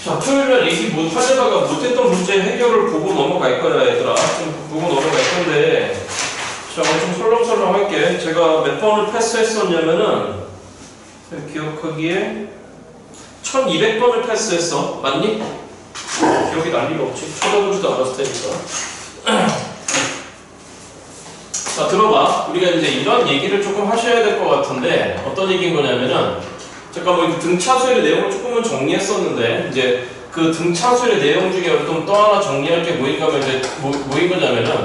자, 토요일날 얘기 하려다가 못했던 문제 해결을 보고 넘어갈 거야, 얘들아. 좀 보고 넘어갈 건데. 자, 좀 설렁설렁 할게. 제가 몇 번을 패스했었냐면은, 기억하기에 1200번을 패스했어. 맞니? 기억이 날 리가 없지. 쳐다보지도 않았을 테니까. 자, 들어봐. 우리가 이제 이런 얘기를 조금 하셔야 될 것 같은데, 어떤 얘기인 거냐면은, 잠깐만, 등차수열의 내용을 조금은 정리했었는데, 이제 그 등차수열의 내용 중에 좀 또 하나 정리할 게 뭐인 거냐면은,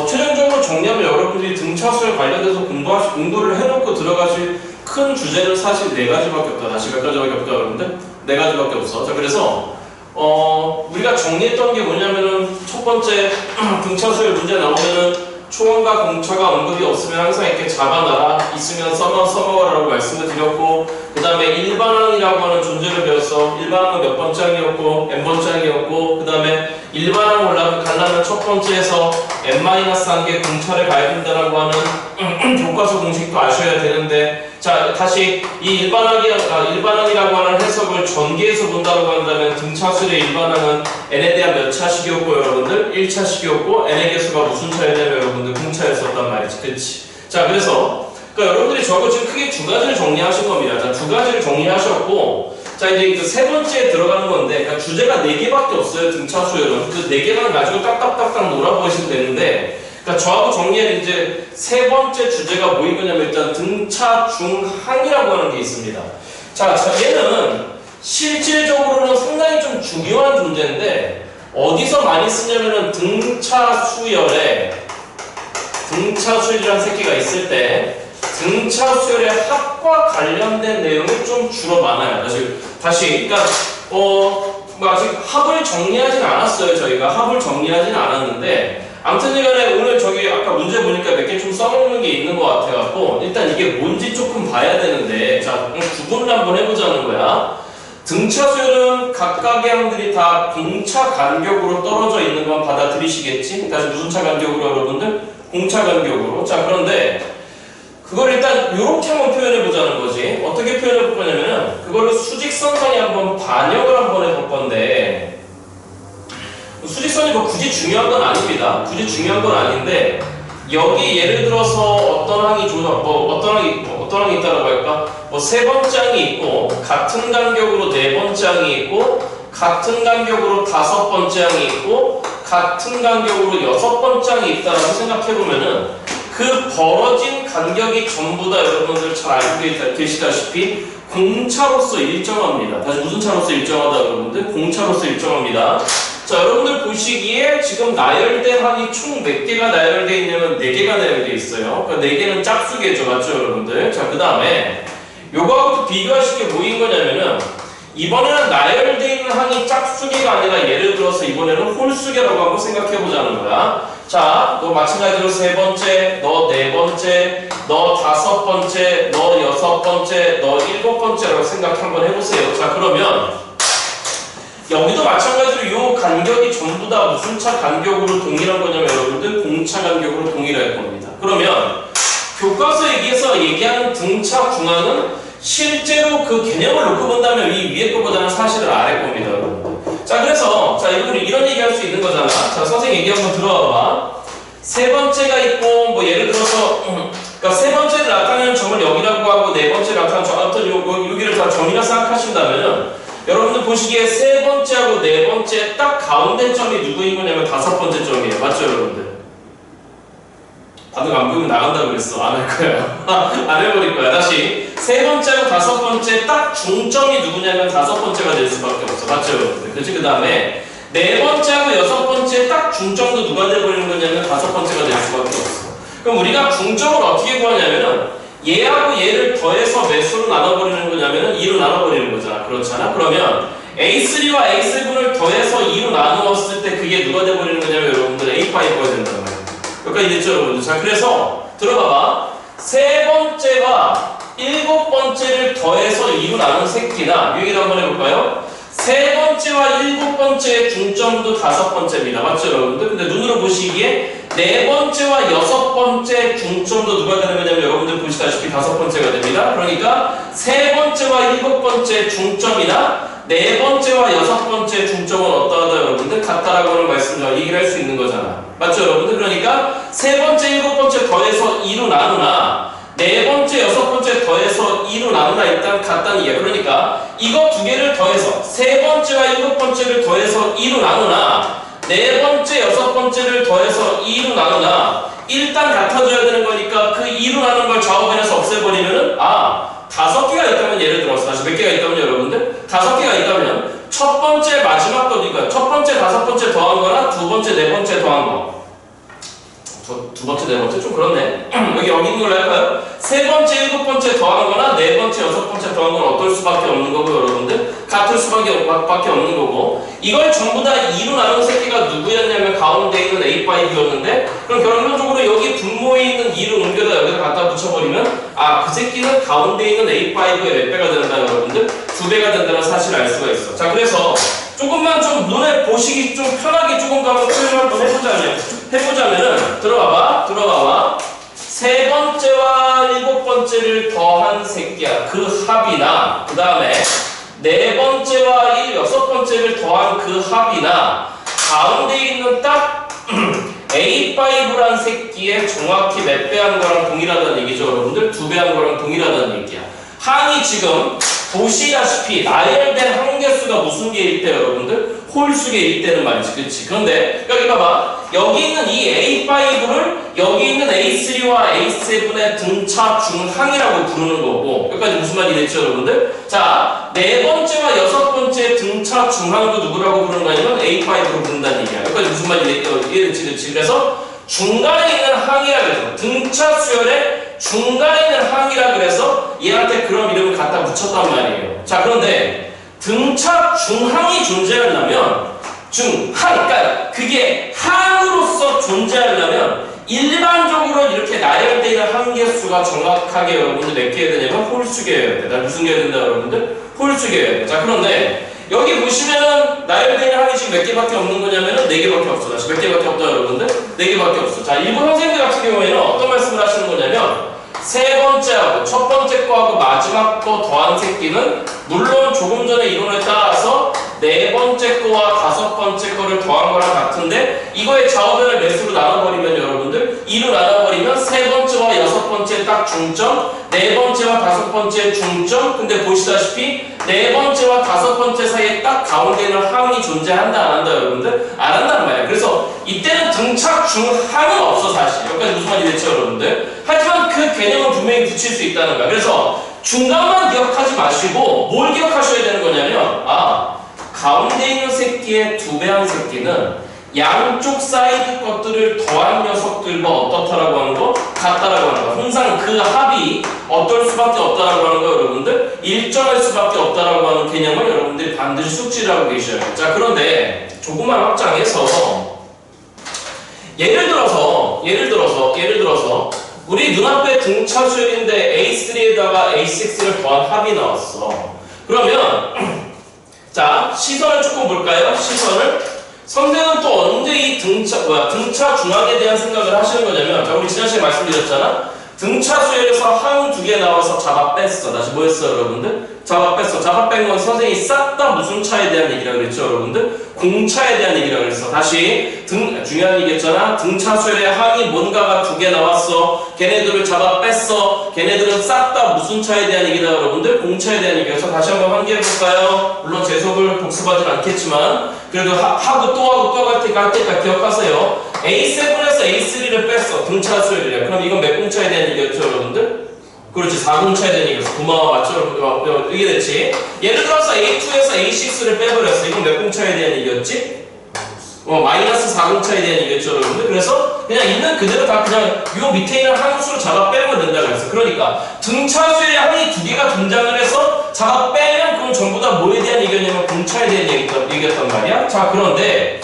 최종적으로 정리하면 여러분들이 등차수열 관련돼서 공부를 해놓고 들어가실 큰 주제는 사실 4가지밖에 없다. 다시 몇 가지밖에 없다, 여러분들? 4가지밖에 없어. 자, 그래서, 우리가 정리했던 게 뭐냐면은, 첫 번째, 등차수열 문제 나오면은, 초원과 공차가 언급이 없으면 항상 이렇게 잡아놔라. 있으면 써먹어라라고 말씀을 드렸고, 그 다음에 일반항이라고 하는 존재를 배웠어. 일반항은 몇 번장이었고, n번장이었고, 그 다음에 일반항 가려면 첫 번째에서 n-1개 공차를 가야 된다라고 하는 교과서 공식도 아셔야 되는데, 자, 다시 이 일반항이라고 하는 해석을 전개해서 본다고 한다면 등차수의 일반항은 n에 대한 몇 차식이었고, 여러분들 1차식이었고, n의 개수가 무슨 차이냐면 여러분들 공차였었단 말이지, 그치? 자, 그래서 여러분들이 저거 지금 크게 2가지를 정리하신 겁니다. 자, 2가지를 정리하셨고, 자, 이제 그 3번째에 들어가는 건데, 그러니까 주제가 4개밖에 없어요, 등차수열은. 그 4개만 가지고 딱딱딱딱 놀아보시면 되는데, 그러니까 저하고 정리한 이제 3번째 주제가 뭐인 거냐면 일단 등차중항이라고 하는 게 있습니다. 자, 얘는 실질적으로는 상당히 좀 중요한 존재인데, 어디서 많이 쓰냐면은 등차수열이라는 새끼가 있을 때, 등차수열의 합과 관련된 내용이 좀 주로 많아요. 다시, 그러니까, 아직 합을 정리하진 않았어요, 저희가. 합을 정리하진 않았는데, 아무튼 간에 오늘 저기 아까 문제 보니까 몇 개 좀 써먹는 게 있는 것 같아갖고, 일단 이게 뭔지 조금 봐야 되는데, 자, 구분을 한번 해보자는 거야. 등차수열은 각각의 항들이 다 공차 간격으로 떨어져 있는 건 받아들이시겠지? 다시 무슨 차 간격으로 여러분들? 공차 간격으로. 자, 그런데, 그걸 일단 이렇게 한번 표현해 보자는 거지. 어떻게 표현해 볼 거냐면은 그거를 수직선상에 한번 반영을 한번 해볼 건데, 수직선이 뭐 굳이 중요한 건 아닙니다. 굳이 중요한 건 아닌데, 여기 예를 들어서 어떤 항이 어떤 항이 있다라고 할까? 뭐 3번장이 있고, 같은 간격으로 4번장이 있고, 같은 간격으로 5번장이 있고, 같은 간격으로 6번장이 있다라고 생각해 보면은 그 벌어진 간격이 전부 다 여러분들 잘 알고 계시다시피 공차로서 일정합니다. 다시 무슨 차로서 일정하다 여러분들? 공차로서 일정합니다. 자, 여러분들 보시기에 지금 나열된 항이 총 몇 개가 나열되어 있냐면 4개가 나열되어 있어요. 그러니까 4개는 짝수개죠. 맞죠 여러분들? 자, 그 다음에 요거하고 비교하실 게 뭐인 거냐면은 이번에는 나열되어 있는 항이 짝수개가 아니라 예를 들어서 이번에는 홀수개라고 한번 생각해보자는 거야. 자, 너 마찬가지로 3번째, 너 4번째, 너 5번째, 너 6번째, 너 7번째라고 생각 한번 해보세요. 자, 그러면 여기도 마찬가지로 요 간격이 전부 다 무슨 차 간격으로 동일한 거냐면 여러분들 공차 간격으로 동일할 겁니다. 그러면 교과서 얘기하는 등차 중앙은 실제로 그 개념을 놓고 본다면 이 위에 거보다는 사실은 아래 겁니다, 여러분. 자, 그래서, 자, 이런 얘기 할 수 있는 거잖아. 자, 선생님 얘기 한번 들어봐봐. 3번째가 있고, 뭐, 예를 들어서, 그러니까 3번째를 나타내는 점을 여기라고 하고, 4번째를 나타내는 점, 아무튼 여기를 다 점이라 생각하신다면은, 여러분들 보시기에 3번째하고 4번째 딱 가운데 점이 누구인 거냐면 5번째 점이에요. 맞죠, 여러분들? 다들 안 보이면 나간다고 그랬어. 안 할 거야. 안 해버릴 거야. 다시 3번째하고 5번째 딱 중점이 누구냐면 5번째가 될 수밖에 없어. 맞죠, 여러분들? 그렇지? 그 다음에 4번째하고 6번째 딱 중점도 누가 돼버리는 거냐면 5번째가 될 수밖에 없어. 그럼 우리가 중점을 어떻게 구하냐면은 얘하고 얘를 더해서 몇 수로 나눠버리는 거냐면은 2로 나눠버리는 거잖아. 그렇잖아? 그러면 A3와 A7을 더해서 2로 나누었을 때 그게 누가 돼버리는 거냐면 여러분들 A5가 된다는 거예요. 여기까지 됐죠, 여러분들? 자, 그래서 들어봐봐. 3번째와 7번째를 더해서 2로 나눈 새끼나 이 얘기를 한번 해볼까요? 3번째와 7번째의 중점도 5번째입니다. 맞죠, 여러분들? 근데 눈으로 보시기에 4번째와 6번째 중점도 누가 되는 거냐면 여러분들 보시다시피 5번째가 됩니다. 그러니까 3번째와 7번째 중점이나 네 번째와 여섯 번째 중점은 어떠하다 여러분들? 같다라고 하는 말씀을 얘기를 할 수 있는 거잖아. 맞죠 여러분들? 그러니까 세 번째, 일곱 번째 더해서 2로 나누나 네 번째, 여섯 번째 더해서 2로 나누나 일단 같다는 얘기야. 그러니까 이거 두 개를 더해서 세 번째와 일곱 번째를 더해서 2로 나누나 네 번째, 여섯 번째를 더해서 2로 나누나 일단 같아져야 되는 거니까 그 2로 나눈 걸 좌우변에서 없애버리면은 다섯 개가 있다면 예를 들어서 다시 몇 개가 있다면 여러분들? 다섯 개가 있다면 첫 번째 마지막 거니까 첫 번째, 다섯 번째 더한 거나 두 번째, 네 번째 더한 거 두 번째, 네 번째 좀 그렇네. 여기 있는 걸로 할까요? 세 번째, 일곱 번째 더한 거나 네 번째, 여섯 번째 더한 건 어떨 수밖에 없는 거고 여러분들 같을 수밖에 없는 거고 이걸 전부 다 2로 나눈 새끼가 누구였냐면 가운데 있는 A5였는데 그럼 결론적으로 여기 분모에 있는 2를 옮겨다 여기다 갖다 붙여버리면 그 새끼는 가운데 있는 A5의 몇 배가 된다 여러분들? 2배가 된다는 사실을 알 수가 있어. 자 그래서 조금만 좀 눈에 보시기 좀 편하게 조금 더 한번 표현을 한번 해보자면은 들어봐봐. 세 번째와 일곱 번째를 더한 새끼야. 그 합이나 그 다음에 네 번째와 여섯 번째를 더한 그 합이나 가운데 있는 딱 A5란 새끼에 정확히 몇 배 한 거랑 동일하다는 얘기죠 여러분들? 2배 한 거랑 동일하다는 얘기야. 항이 지금 보시다시피 나열된 항계수가 무슨 개일 때 여러분들? 홀수개일 때는 말이지, 그치? 그런데 여기 봐봐. 여기 있는 이 A5를 여기 있는 A3와 A7의 등차 중항이라고 부르는 거고 여기까지 무슨 말이 됐죠 여러분들? 자, 네 번째와 여섯 번째 등차 중항도 누구라고 부르는 거냐면 A5로 부른다는 얘기야. 여기까지 무슨 말이 됐지, 그치? 그래서 중간에 있는 항이라 그래서 등차 수열의 중간에 있는 항이라 그래서 얘한테 그런 이름을 갖다 붙였단 말이에요. 자 그런데 등차 중항이 존재하려면 그러니까 그게 항으로서 존재하려면 일반적으로 이렇게 나열되어 있는 항계수가 정확하게 여러분들 몇 개여야 되냐면 홀수개여야 돼. 무슨 개여야 된다 여러분들? 홀수개여야 돼. 자 그런데 여기 보시면은 나열되어 있는 항이 지금 몇 개밖에 없는 거냐면은 4개밖에 없어. 다시 몇 개밖에 없다 여러분들? 4개밖에 없어. 자 일부 선생님들 같은 경우에는 어떤 말씀을 하시는 거냐면 세 번째하고 첫 번째 거하고 마지막 거 더한 새끼는 물론 조금 전에 이론에 따라서 네 번째 거와 다섯 번째 거를 더한 거랑 같은데 이거의 좌우변을 매수로 나눠버리면 여러분들 2로 나눠버리면 세 번째와 여섯 번째 딱 중점 네 번째와 다섯 번째 중점 근데 보시다시피 네 번째와 다섯 번째 사이에 딱 가운데는 항이 존재한다 안 한다 여러분들? 안 한단 말이야. 그래서 이때는 등차 중항은 없어 사실. 여기까지 무슨 말이 됐죠 여러분들? 하지만 그 개념은 분명히 붙일 수 있다는 거야. 그래서 중간만 기억하지 마시고 뭘 기억하셔야 되는 거냐면 가운데 있는 새끼의 2배 한 새끼는 양쪽 사이드 것들을 더한 녀석들과 어떻다라고 하는 거? 같다라고 하는 거. 항상 그 합이 어떨 수밖에 없다라고 하는 거 여러분들? 일정할 수밖에 없다라고 하는 개념을 여러분들이 반드시 숙지를 하고 계셔야 돼요. 자 그런데 조금만 확장해서 예를 들어서 우리 눈앞에 등차 수열인데 A3에다가 A6를 더한 합이 나왔어. 그러면 자 시선을 조금 볼까요? 선생은 또 언제 이 등차 중항에 대한 생각을 하시는 거냐면 자 우리 지난 시간에 말씀드렸잖아. 등차 수열에서 항 2개 나와서 잡아 뺐어. 다시 뭐 했어 여러분들? 잡아 뺐어. 잡아 뺀 건 선생이 싹 다 무슨 차에 대한 얘기라 그랬죠 여러분들? 공차에 대한 얘기라 그랬어. 다시 중요한 얘기였잖아. 등차 수열에 항이 뭔가가 2개 나왔어. 걔네들을 잡아 뺐어. 걔네들은 싹 다 무슨 차에 대한 얘기다 여러분들? 공차에 대한 얘기여서 다시 한번 환기해볼까요? 물론 제 수업을 복습하진 않겠지만 그래도 하고 또 할 때까지 기억하세요. A7에서 A3를 뺐어. 등차 수열이래. 그럼 이건 몇 공차에 대한 얘기였죠 여러분들? 그렇지 4공차에 대한 얘기였어. 고마워 맞죠? 이게 됐지? 예를 들어서 A2에서 A6를 빼버렸어. 이건 몇 공차에 대한 얘기였지? 마이너스 4공차에 대한 얘기였죠 여러분들? 그래서 그냥 있는 그대로 다 그냥 요 밑에 있는 항수를 잡아 빼면 된다 그랬어. 그러니까 등차 수열에 항이 2개가 등장을 해서 잡아 빼면 그건 전부 다 뭐에 대한 얘기였냐면 공차에 대한 얘기였단 말이야. 자 그런데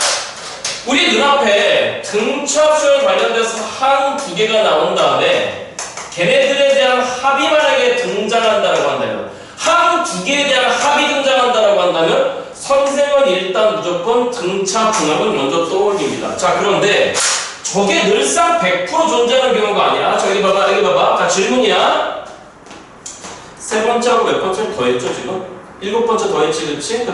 우리 눈앞에 등차 수열 관련돼서 항 2개가 나온 다음에 걔네들에 대한 합이 만약에 등장한다라고 한다면 항 2개에 대한 합이 등장한다라고 한다면 선생은 일단 무조건 등차 중항을 먼저 떠올립니다. 자 그런데 저게 늘상 100% 존재하는 경우가 아니야. 자 여기 봐봐. 자 질문이야. 세 번째하고 몇 번째를 더했죠 지금? 일곱 번째 더했지, 그치?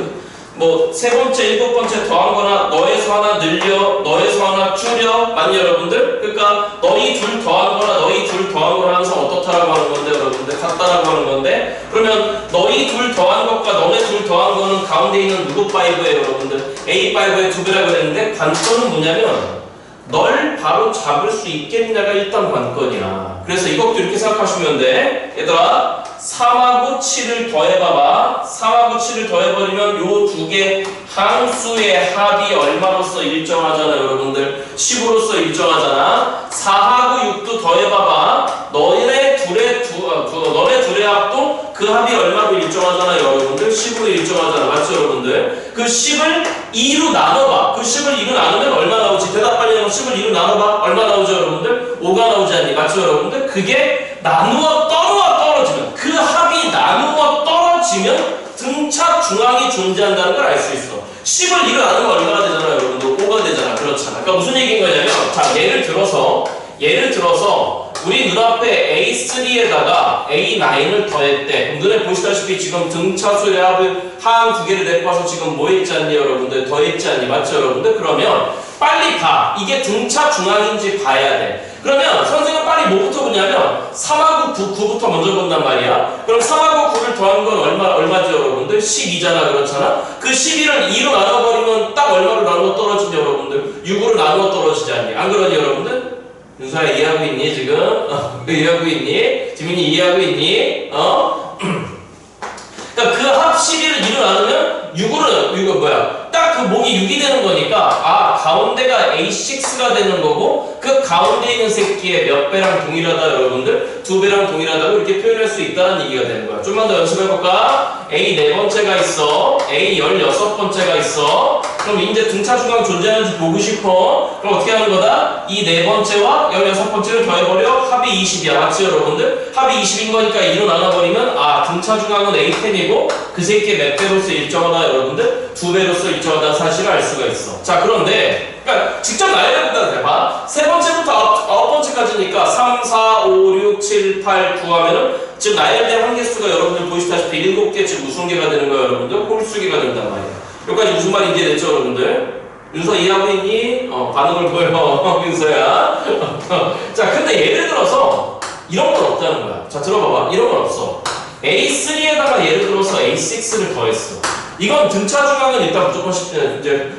뭐 세 번째, 일곱 번째 더한 거나 너에서 하나 늘려, 너에서 하나 줄여, 맞니 여러분들? 그러니까 너희 둘 더한 거나 너희 둘 더한 거나 항상 어떻다라고 하는 건데 여러분들 같다라고 하는 건데 그러면 너희 둘 더한 것과 너네 둘 더한 거는 가운데 있는 누구 5예요 여러분들? A5의 2배라고 그랬는데 관건은 뭐냐면 널 바로 잡을 수 있겠냐가 일단 관건이야. 그래서 이것도 이렇게 생각하시면 돼. 얘들아 3하고 7을 더해봐봐. 3하고 7을 더해버리면 요 두 개 항수의 합이 얼마로서 일정하잖아 여러분들. 10으로서 일정하잖아. 4하고 6도 더해봐봐. 너네 둘의 합도 그 합이 얼마로 일정하잖아 여러분들. 10으로 일정하잖아. 맞죠 여러분들? 그 10을 2로 나눠봐. 그 10을 2로 나누면 얼마 나오지? 대답 빨리 하면 10을 2로 나눠봐. 얼마 나오죠 여러분들? 5가 나오지 않니? 맞죠 여러분들? 그게 나누어 떨어지면 그 합이 나누어 떨어지면 등차 중앙이 존재한다는 걸 알 수 있어. 10을 2로 나누면 얼마가 되잖아요 여러분들? 5가 되잖아. 그렇잖아. 그러니까 무슨 얘기인 거냐면 자 예를 들어서 우리 눈앞에 A3에다가 A9을 더했대. 그럼 눈에 보시다시피 지금 등차수의 합을 하항 두 개를 내봐서 지금 뭐 했지 않니 여러분들? 더했지 않니? 맞죠 여러분들? 그러면 빨리 봐. 이게 등차 중앙인지 봐야 돼. 그러면 선생님은 빨리 뭐부터 보냐면 3하고 9부터 먼저 본단 말이야. 그럼 3하고 9를 더한 건 얼마죠 여러분들? 12잖아. 그렇잖아? 그 11을 2로 나눠버리면 딱 얼마로 나누어 떨어지죠 여러분들? 6으로 나누어 떨어지지 않니? 안 그러니 여러분들? 윤서야 이해하고 있니 지금? 이해하고 있니? 지민이 이해하고 있니? 그러니까 그 합 11을 2로 나누면 6으로 이거 뭐야? 딱 그 목이 6이 되는 거니까 아 가운데가 A6가 되는 거고 그 가운데 있는 새끼의 몇 배랑 동일하다 여러분들? 2배랑 동일하다고 이렇게 표현할 수 있다는 얘기가 되는 거야. 좀만 더 연습해볼까? A 4번째가 있어. A 16번째가 있어. 그럼 이제 등차 중앙 존재하는지 보고 싶어. 그럼 어떻게 하는 거다? 이 4번째와 16번째를 더해버려. 합이 20이야. 맞지 여러분들? 합이 20인 거니까 2로 나눠버리면 아 등차 중앙은 A10이고 그 새끼의 몇 배로서 일정하다 여러분들? 2배로서 일정하다는 사실을 알 수가 있어. 자 그런데 그러니까 직접 나열해본다는 거야. 봐. 세 번째부터 9번째까지니까 3, 4, 5, 6, 7, 8, 9 하면은 지금 나열된 한개수가 여러분들 보시다시피 7개 지금 무슨 개가 되는 거야 여러분들? 홀수개가 된단 말이야. 여기까지 무슨 말인지 이해됐죠 여러분들? 윤서 이해하고 있니? 반응을 보여. 윤서야. 자 근데 예를 들어서 이런 건 없다는 거야. 자 들어봐봐. 이런 건 없어. A3에다가 예를 들어서 A6를 더했어. 이건 등차 중앙은 일단 무조건 이제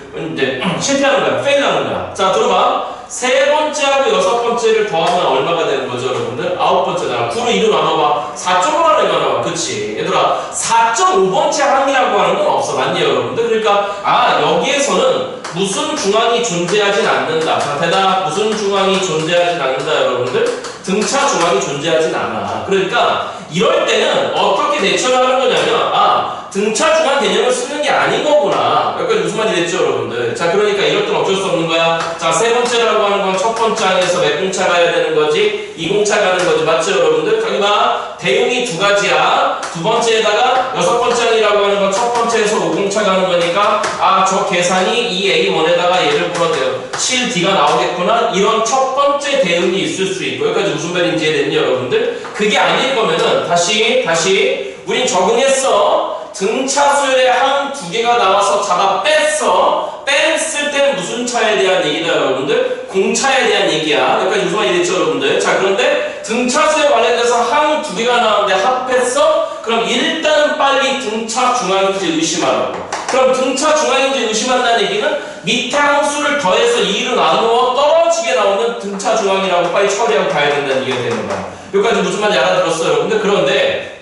실패하는 거야. 페일하는 거야. 자 들어봐. 세 번째하고 여섯 번째를 더하면 얼마가 되는 거죠 여러분들? 9번째잖아. 9를 2로 나눠봐. 4.5라는 거 나눠봐. 그치? 얘들아 4.5번째 항이라고 하는 건 없어. 맞니 여러분들? 그러니까 아 여기에서는 무슨 중앙이 존재하진 않는다. 자 대답. 무슨 중앙이 존재하진 않는다 여러분들? 등차 중앙이 존재하진 않아. 그러니까 이럴 때는 어떻게 대처를 하는 거냐면 아 등차 중앙 개념을 쓰는 게 아닌 거구나. 여기까지 무슨 말이 됐죠 여러분들? 자 그러니까 이럴 땐 어쩔 수 없는 거야. 자 세 번째라고 하는 건 첫 번째 항에서 몇 공차 가야 되는 거지? 2공차 가는 거지. 맞죠 여러분들? 저기 봐. 대용이 두 가지야. 두 번째에다가 여섯 번째 항이라고 하는 건 첫 번째에서 5공차 가는 거니까 아 저 계산이 이 A1에다가 얘를 풀어대요. 7D가 나오겠구나. 이런 첫 번째 대응이 있을 수 있고 여기까지 무슨 말인지 이해됐니 여러분들? 그게 아닐 거면은 다시 우린 적응했어. 등차 수열의 항 두 개가 나와서 잡아 뺐어. 뺐을 때는 무슨 차에 대한 얘기다 여러분들? 공차에 대한 얘기야. 여기까지 무슨 말이 됐죠 여러분들? 자 그런데 등차 수에 관련돼서 항 두 개가 나왔는데 합했어? 그럼 일단은 빨리 등차 중앙인지 의심하라고. 그럼 등차 중앙인지 의심한다는 얘기는 밑에 항수를 더해서 2로 나누어 떨어지게 나오는 등차 중앙이라고 빨리 처리하고 가야 된다는 얘기가 되는 거야. 여기까지 무슨 말인지 알아들었어요 여러분들? 그런데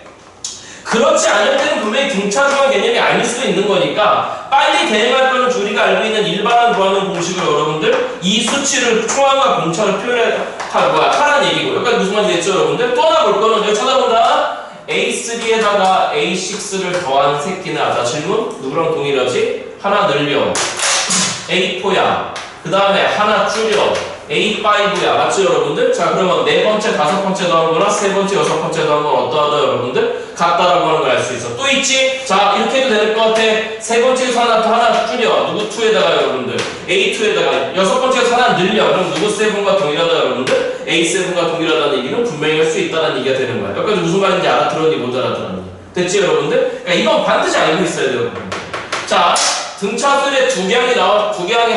그렇지 않을 때는 분명히 등차 중앙 개념이 아닐 수도 있는 거니까 빨리 대응할 거는 우리가 알고 있는 일반한 구하는 공식을 여러분들 이 수치를 총합과 공차를 하라는 얘기고 여기까지 무슨 말인지 됐죠 여러분들? 또 하나 볼 거는 여기 쳐다본다. A3에다가 A6를 더한 새끼는 자 질문 누구랑 동일하지? 하나 늘려 A4야. 그 다음에 하나 줄여 A5야. 맞죠 여러분들? 자 그러면 네 번째, 다섯 번째 더한 거나 세 번째, 여섯 번째 더한 건 어떠하다 여러분들? 같다라고 하는 걸 알 수 있어. 또 있지? 자 이렇게 해도 될 것 같아. 세 번째에서 하나 줄여. 누구 2에다가 여러분들? A2에다가 여섯 번째에서 하나 늘려. 그럼 누구 7과 동일하다 여러분들? A7과 동일하다는 얘기는 분명히 할 수 있다는 얘기가 되는 거야. 여기까지 무슨 말인지 알아들었니 못 알아들었니? 됐지 여러분들? 그러니까 이건 반드시 알고 있어야 돼요 여러분들. 자, 등차 수열에 두 개항의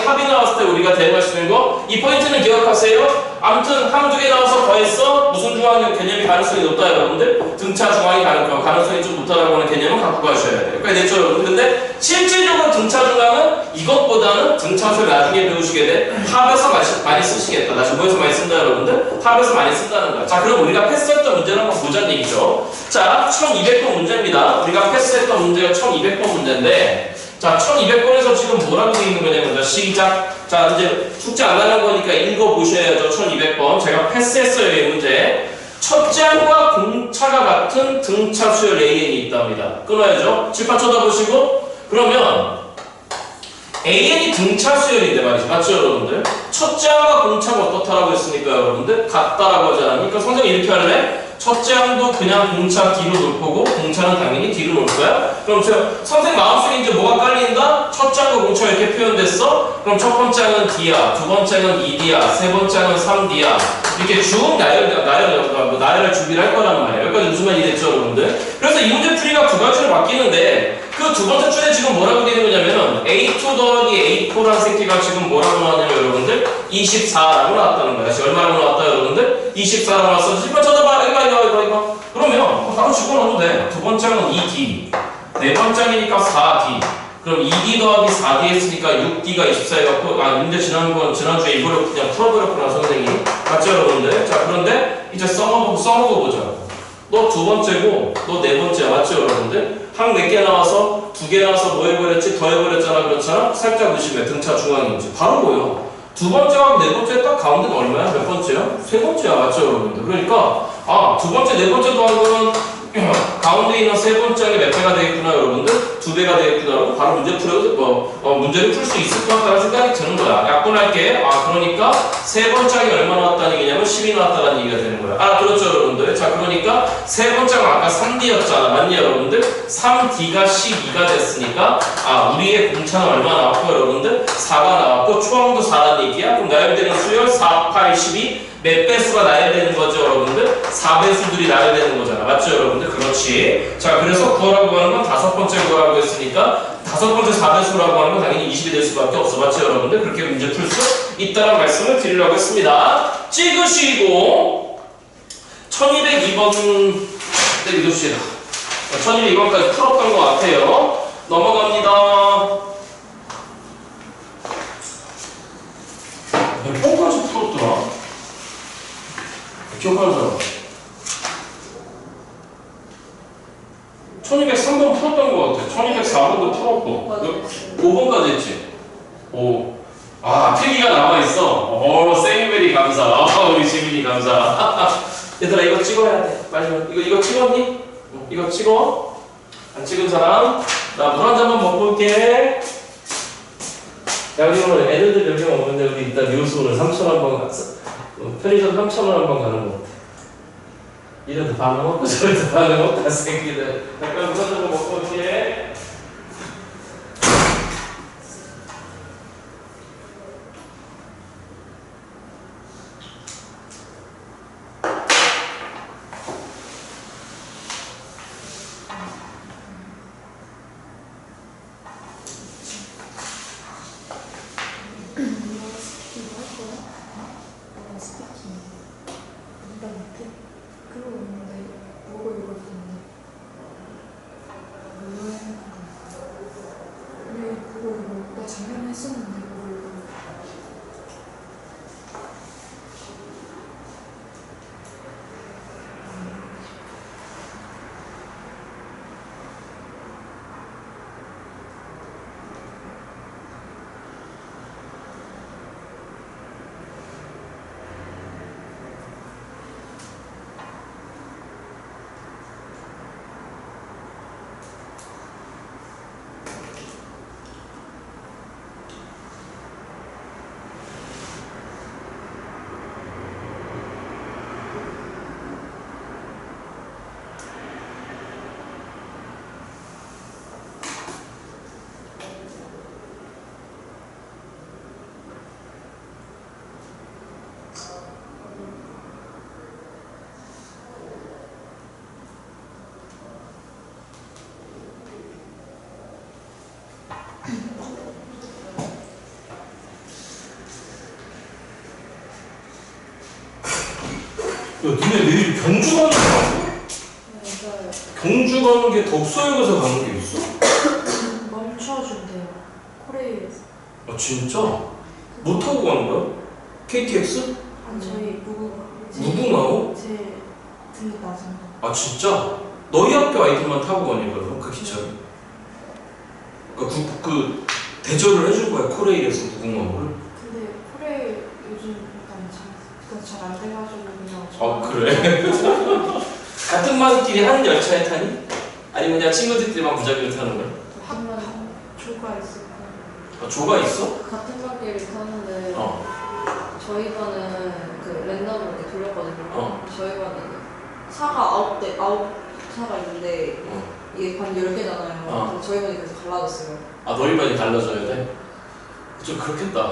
합이 나왔을 때 우리가 대응할 수 있는 거, 이 포인트는 기억하세요. 아무튼 한두 개 나와서 더했어. 무슨 중앙 개념이 가능성이 높다 여러분들? 등차 중앙이 가능성이 좀 높다라고 하는 개념은 갖고 가셔야 돼요. 그러니까 됐죠 여러분? 근데 실질적으로 등차 중앙은 이것보다는 등차 수열 나중에 배우시게 돼. 합에서 많이 쓰시겠다. 나 뭐에서 많이 쓴다 여러분들? 합에서 많이 쓴다는 거야. 자, 그럼 우리가 패스했던 문제를 한번 보자는 얘기죠. 자, 1200번 문제입니다. 우리가 패스했던 문제가 1200번 문제인데, 자, 1200번에서 지금 뭐라고 되어 있는 거냐면, 자, 시작. 자, 이제 숙제 안 하는 거니까 읽어보셔야죠. 1200번. 제가 패스했어요, 이 문제. 첫째 항과 공차가 같은 등차 수열 AN이 있답니다. 끊어야죠. 칠판 쳐다보시고. 그러면 AN이 등차 수열인데 말이죠. 맞죠, 여러분들? 첫째 항과 공차가 어떻다라고 했으니까, 여러분들? 같다라고 하잖아. 그러니까 선생님이 이렇게 할래? 첫째 항도 그냥 공차 뒤로 놓을 거고 공차는 당연히 뒤로 놓을 거야. 그럼 선생님 마음속에 이제 뭐가 깔린다? 첫째 항과 공차가 이렇게 표현됐어? 그럼 첫 번째 항은 D야, 두 번째 항은 2D야, 세 번째 항은 3D야. 이렇게 쭉 나열할 준비를 할 거란 말이에요. 여기까지 무슨 말이 됐죠, 여러분들? 그래서 이 문제 풀이가 두 가지로 바뀌는데, 그 두 번째 줄에 지금 뭐라고 되는 거냐면은 A2 더하기 A4라는 새끼가 지금 뭐라고 나왔냐면 여러분들 24라고 나왔다는 거야. 다시 얼마라고 나왔다 여러분들? 24라고 나왔어. 칠판 쳐다봐. 이거. 그러면 바로 집어넣어도 돼. 두 번째 항은 2D, 네 번째 항이니까 4D. 그럼 2D 더하기 4D 했으니까 6D가 24 해갖고, 문제 지난주에 이거를 그냥 풀어버렸구나 선생님. 맞죠 여러분들? 자, 그런데 이제 써먹어보자. 너 두 번째고 너 네 번째야. 맞죠 여러분들? 항 몇 개 나와서 두 개 나와서 뭐 해버렸지? 더 해버렸잖아. 그렇잖아? 살짝 의심해. 등차 중앙인지 바로 보여. 두 번째와 네 번째 딱 가운데가 얼마야? 몇 번째야? 세 번째야. 맞죠 여러분들? 그러니까 두 번째 네 번째 더한 거는 가운데 있는 세 번째 항이 몇 배가 되겠구나 여러분들? 두 배가 되겠구나. 바로 문제 문제를 풀 수 있을 것 같다는 생각이 드는 거야. 약분할게. 그러니까 세 번째 항이 얼마 나왔다는 얘기냐면 10이 나왔다는 얘기가 되는 거야. 그렇죠 여러분들? 자, 그러니까 세 번째 항은 아까 3D였잖아. 맞니 여러분들? 3D가 12가 됐으니까 우리의 공차는 얼마 나왔고 여러분들? 4가 나왔고 초항도 4라는 얘기야. 그럼 나열되는 수열 4, 8, 12 몇 배수가 나열되는 거죠 여러분들? 4배수들이 나열되는 거잖아. 맞죠 여러분들? 그렇지. 자, 그래서 구하라고 하는 건 다섯 번째 구하라고 했으니까 다섯 번째 4배수라고 하는 건 당연히 20이 될 수밖에 없어. 맞죠 여러분들? 그렇게 문제 풀 수 있다는 말씀을 드리려고 했습니다. 찍으시고 1202번 믿읍시다. 1202번까지 풀었던 것 같아요. 넘어갑니다. 몇 번까지 풀었더라? 기억하는 사람. 1203번 풀었던 것 같아. 1204번도 풀었고. 5번까지 했지? 필기가 남아있어. 세이베리 감사. 우리 지민이 감사. 얘들아, 이거 찍어야 돼. 빨리. 이거 찍었니? 이거 찍어. 안 찍은 사람? 나 물 한 잔만 먹고 올게. 야, 우리 오늘 애들들 몇 명 오는데, 우리 이따 묘수 오늘 3,000원 갔어. 편의점 3,000원 한 번 가는 것 같아. 이래도 반응 없고 저래도 반응 없다 새끼들. 잠깐 우선 좀 먹고 올게. 니네 내일 경주 가는 거라고? 네, 맞아요. 경주 가는 게 덕소역에서 가는 게 있어? 멈춰준대요. 코레일에서. 아 진짜? 뭐 타고 가는 거야? KTX? 아니 저희 무궁화호? 제 등급 낮은 거. 아 진짜? 너희 학교 아이들만 타고 가니 그럼 그 기차를? 그러니까 그 대절을 해준 거야 코레일에서 무궁화호를? 근데 코레일 요즘 잘 안 돼가지고 그냥. 아 그래? 같은 반끼리 한 열차에 타니? 아니면 그냥 친구들끼리만 무작위로 타는 거야? 한번 조가 있을 거예요. 아, 조가 있어? 같은 반기를 타는데 어. 저희 반은 그 랜덤으로 이렇게 돌렸거든요. 저희 반은 차가 9차가 있는데 이게 반 10개잖아요. 근데 저희 반이 그래서 갈라졌어요. 아 너희 반이 갈라져야 돼? 좀 그렇겠다.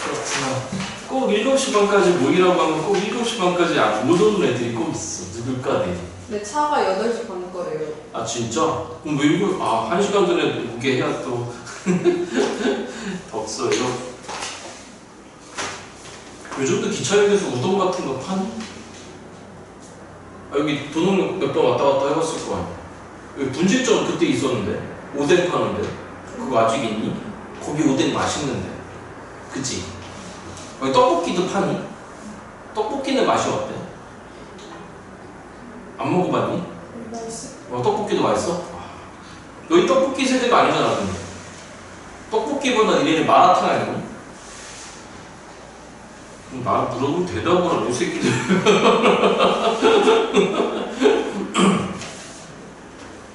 그렇구나. 꼭 7시 반까지 모이라고 하면 꼭 7시 반까지 못 오는 애들이 꼭 있어. 누굴까 내. 근데 차가 8시 반 거래요. 아 진짜? 그럼 왜 이거 1시간 전에 오게 해야 또 덕서요. 요즘도 기차역에서 우동 같은 거 파니? 여기 도농 몇 번 왔다 갔다 해봤을 거 아니야. 여기 분식점 그때 있었는데 오뎅 파는데 그거 아직 있니? 거기 오뎅 맛있는데 그치? 여기 떡볶이도 파니? 떡볶이는 맛이 어때? 안 먹어봤니? 맛있어. 떡볶이도 맛있어? 너희 떡볶이 세대가 아니잖아 근데 떡볶이보다 니네는 마라탕 아니니? 나 물어보면 대답을 하네 이 새끼들.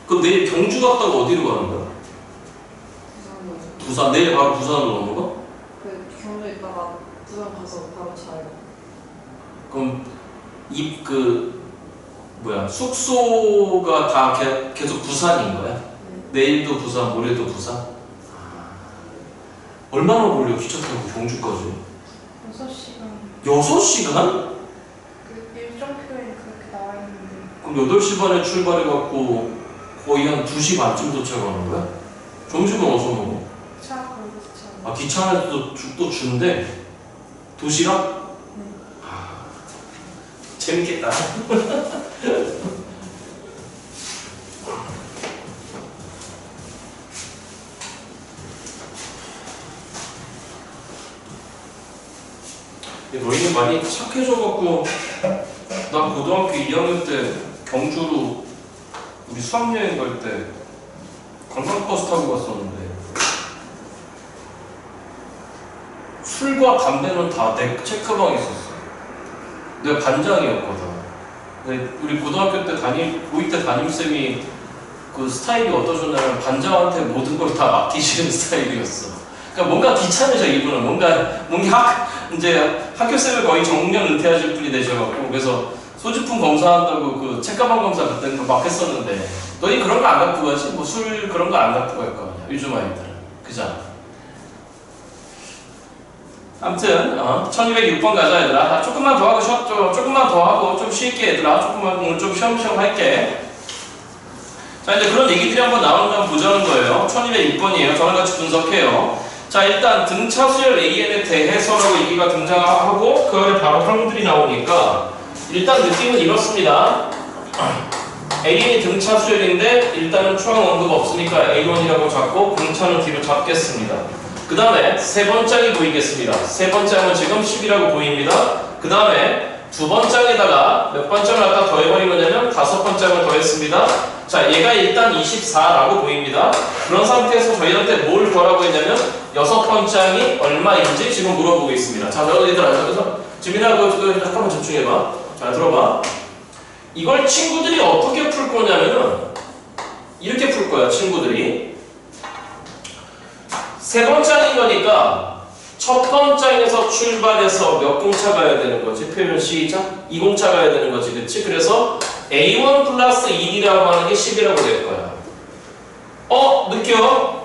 그럼 내일 경주 갔다가 어디로 가는 거야? 부산? 내일 바로 부산으로 오는 거야? 그 경주 있다가 부산 가서 바로 자요. 그럼 숙소가 다 계속 부산인 거야? 내일도 부산, 모레도 부산? 얼마나 걸려 기차 타고 경주까지? 6시간. 6시간? 그 일정표에 그렇게 나와 있는데. 그럼 8시 반에 출발해갖고 거의 한 2시 반쯤 도착하는 거야? 점심은 어디서 먹어? 차 걸리지 차. 기차 안에서 또 준대? 도시락? 네. 재밌겠다. 너희는 많이 착해져갖고 나 고등학교 2학년 때 경주로 우리 수학여행 갈 때 관광버스 타고 갔었는데 술과 담배는 다 내 체크방에 있었어. 내가 반장이었거든. 근데 우리 고등학교 때 고2 때 담임쌤이 그 스타일이 어떠셨냐면 반장한테 모든 걸 다 맡기시는 스타일이었어. 그러니까 뭔가 귀찮으셔 이분은. 뭔가 이제 학교쌤을 거의 정년 은퇴하실 분이 되셔갖고 그래서 소지품 검사한다고 그 책가방 검사 그때 막 했었는데 너희 그런 거 안 갖고 가지? 뭐 술 그런 거 안 갖고 갈 거 아니야 요즘 아이들은. 그잖아. 아무튼 1206번 가자 얘들아. 조금만 더 하고 조금만 더 하고 좀 쉴게 얘들아. 조금만 오늘 좀 쉬엄쉬엄 할게. 자 이제 그런 얘기들이 한번 나오는 거 한번 보자는 거예요. 1206번이에요. 저랑 같이 분석해요. 자 일단 등차 수열 AN에 대해서라고 얘기가 등장하고 그 아래 바로 항들이 나오니까 일단 느낌은 이렇습니다. AN이 등차 수열인데 일단은 초항 언급 없으니까 A1이라고 잡고 등차는 뒤로 잡겠습니다. 그 다음에 세 번장이 보이겠습니다. 세 번장은 지금 10이라고 보입니다. 그 다음에 두 번장에다가 몇 번장을 갖다 더해버린 거냐면 다섯 번장을 더했습니다. 자 얘가 일단 24라고 보입니다. 그런 상태에서 저희한테 뭘 더라고 했냐면 여섯 번장이 얼마인지 지금 물어보고 있습니다. 자 얘들아 지민아 잠깐만 집중해봐. 자 들어봐. 이걸 친구들이 어떻게 풀 거냐면은 이렇게 풀 거야 친구들이. 세 번장인 거니까 첫 번장에서 출발해서 몇 공차 가야 되는 거지? 표현 시작. 2공차 가야 되는 거지. 그치? 그래서 A1 플러스 1이라고 하는 게 10이라고 될 거야. 느껴?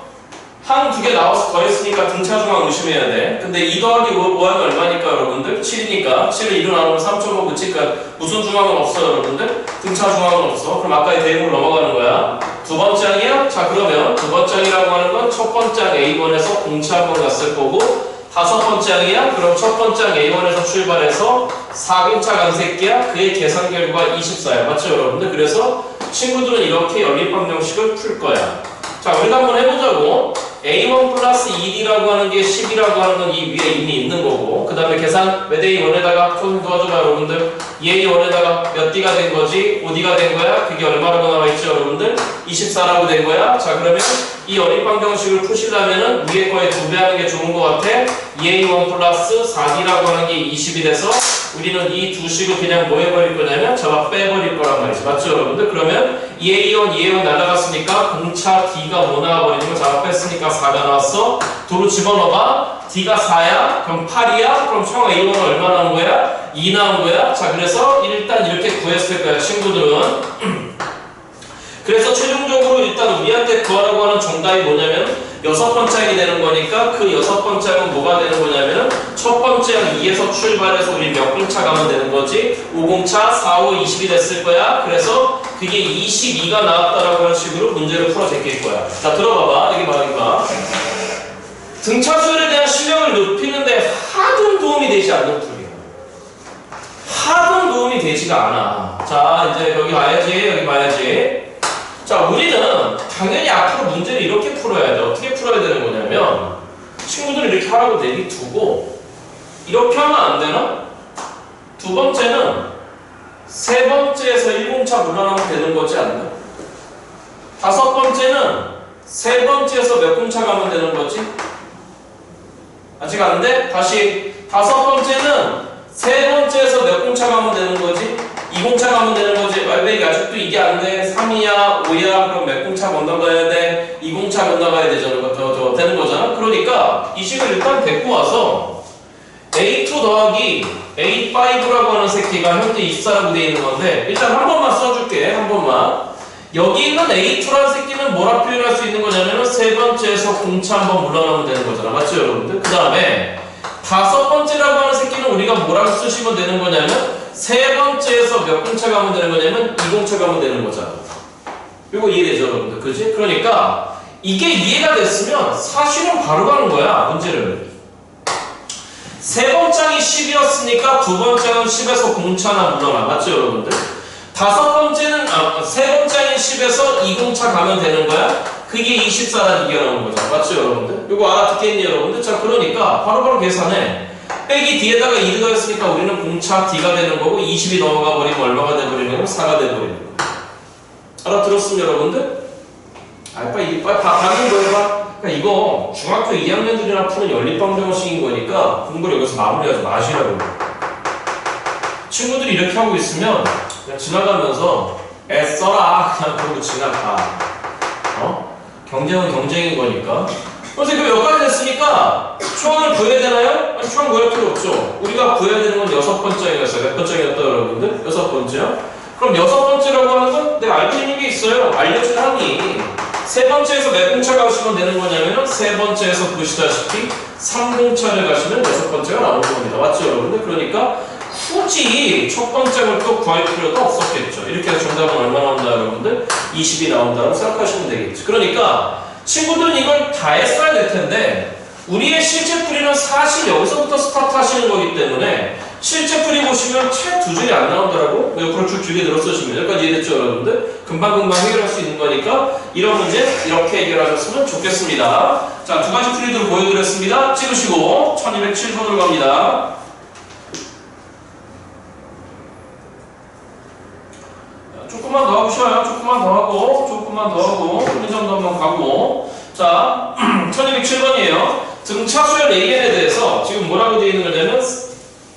항 두 개 나와서 더했으니까 등차 중앙 의심해야 돼. 근데 2 더하기 5 하면 얼마니까 여러분들? 7이니까 7을 2로 나누면 3.5 붙이니까 무슨 중앙은 없어 여러분들? 등차 중앙은 없어. 그럼 아까의 대응으로 넘어가는 거야. 두 번째 항이야? 자, 그러면 두 번째 항이라고 하는 건 첫 번째 항 A1에서 공차 한번 갔을 거고, 다섯 번째 항이야? 그럼 첫 번째 항 A1에서 출발해서 4공차 간 새끼야? 그의 계산 결과가 24야. 맞죠, 여러분들? 그래서 친구들은 이렇게 연립방정식을 풀 거야. 자, 우리가 한번 해보자고. A1 플러스 1이라고 하는 게 10이라고 하는 건 이 위에 이미 있는 거고, 그 다음에 계산 몇 A1에다가 좀 도와줘봐, 여러분들. 2A1에다가 몇 D가 된 거지? 5D가 된 거야? 그게 얼마라고 나와 있죠, 여러분들? 24라고 된 거야. 자, 그러면 이 연립방정식을 푸시려면은 위에 거에 2배 하는 게 좋은 거 같아. 2A1 플러스 4D라고 하는 게 20이 돼서 우리는 이 두 식을 그냥 뭐 해버릴 거냐면 저가 빼버릴 거란 말이지. 맞죠, 여러분들? 그러면 2A1 날아갔으니까 공차 D가 뭐 나와버리는 거 자가 뺐으니까 4가 나왔어. 도로 집어넣어봐. D가 4야? 그럼 8이야? 그럼 총 A1은 얼마 나온 거야? 2 나온 거야? 자, 그래서 일단 이렇게 구했을 거야, 친구들은. 그래서 최종적으로 일단 우리한테 구하라고 하는 정답이 뭐냐면 여섯 번째 항이 되는 거니까 그 여섯 번째 항은 뭐가 되는 거냐면 첫 번째 항 2에서 출발해서 우리 몇 공차 가면 되는 거지? 5공차, 4, 5, 20이 됐을 거야. 그래서 그게 22가 나왔다라고 하는 식으로 문제를 풀어 제낄 거야. 자, 들어봐봐. 여기 봐, 여기 봐. 등차 수열에 대한 실력을 높이는데 하등 도움이 되지 않는 풀이야. 하등 도움이 되지가 않아. 자, 이제 여기 봐야지, 여기 봐야지. 자, 우리는 당연히 앞으로 문제를 이렇게 풀어야 돼. 어떻게 풀어야 되는 거냐면 친구들이 이렇게 하라고 내비두고 이렇게 하면 안 되나? 두 번째는 세 번째에서 1공차 물러나면 되는 거지 않나? 다섯 번째는 세 번째에서 몇 공차 가면 되는 거지? 아직 안 돼? 다시 다섯 번째는 세 번째에서 몇 공차 가면 되는 거지? 2공차 가면 되는 거지. 말베이 아직도 이게 안 돼. 3이야, 5야. 그럼 몇 공차 건너가야 돼? 2공차 건너가야 되잖아. 되는 거잖아. 그러니까 이 식을 일단 데리고 와서 A2 더하기 A5라고 하는 새끼가 현재 24라고 되어 있는 건데 일단 한 번만 써줄게. 한 번만. 여기 있는 A2라는 새끼는 뭐라 표현할 수 있는 거냐면 세 번째에서 공차 한번 물러나면 되는 거잖아. 맞죠, 여러분들? 그 다음에 다섯 번째라고 하는 새끼는 우리가 뭐라고 쓰시면 되는 거냐면 세 번째에서 몇 공차 가면 되는 거냐면 2공차 가면 되는 거잖아. 이거 이해되죠, 여러분들? 그지? 그러니까 이게 이해가 됐으면 사실은 바로 가는 거야, 문제를. 세 번째이 10이었으니까 두 번째는 10에서 공차나 물러나. 맞죠, 여러분들? 다섯 번째는, 세 번째인 10에서 2공차 가면 되는 거야? 그게 24라는 얘기가 나오는 거잖아. 맞죠, 여러분들? 이거 알아듣겠니, 여러분들? 자, 그러니까 바로바로 계산해. 빼기 뒤에다가 2를 더했으니까 우리는 공차 D가 되는 거고 20이 넘어가 버리면 얼마가 돼버리는 거고 4가 돼버리는 거. 알아들었습니다, 여러분들? 빨리 반응 더 해봐. 그러니까 이거 중학교 2학년들이나 푸는 연립방정식인 거니까 공부를 여기서 마무리하지 마시라고. 친구들이 이렇게 하고 있으면 그냥 지나가면서 애써라 그냥 그러고 지나가. 경쟁은 경쟁인 거니까. 그래서 이거 몇 가지 됐으니까 초항을 구해야 되나요? 아니, 초항 구할 필요 없죠. 우리가 구해야 되는 건 여섯 번째였어요. 몇 번째였다, 여러분들? 여섯 번째요? 그럼 여섯 번째라고 하는 건 내가 알고 있는 게 있어요. 알려준 항이 세 번째에서 몇 공차 가시면 되는 거냐면은 세 번째에서 보시다시피 3공차를 가시면 여섯 번째가 나오는 겁니다. 맞죠, 여러분들? 그러니까 굳이 첫 번째 걸 또 구할 필요도 없었겠죠. 이렇게 해서 정답은 얼마 나온다, 여러분들? 20이 나온다고 생각하시면 되겠죠. 그러니까 친구들은 이걸 다 했어야 될 텐데 우리의 실제 풀이는 사실 여기서부터 스타트 하시는 거기 때문에 실제 풀이 보시면 채 두 줄이 안 나오더라고. 옆으로 쭉 줄이 늘어서시면 여기까지 이해됐죠, 여러분들? 금방금방 해결할 수 있는 거니까 이런 문제 이렇게 해결하셨으면 좋겠습니다. 자, 두 가지 풀이들을 보여드렸습니다. 찍으시고 1207번으로 갑니다. 조금만 더 하고 쉬어요. 조금만 더 하고 편의점도 한번 가고. 자, 1207번이에요. 등차수열 AN에 대해서 지금 뭐라고 되어 있는 거냐면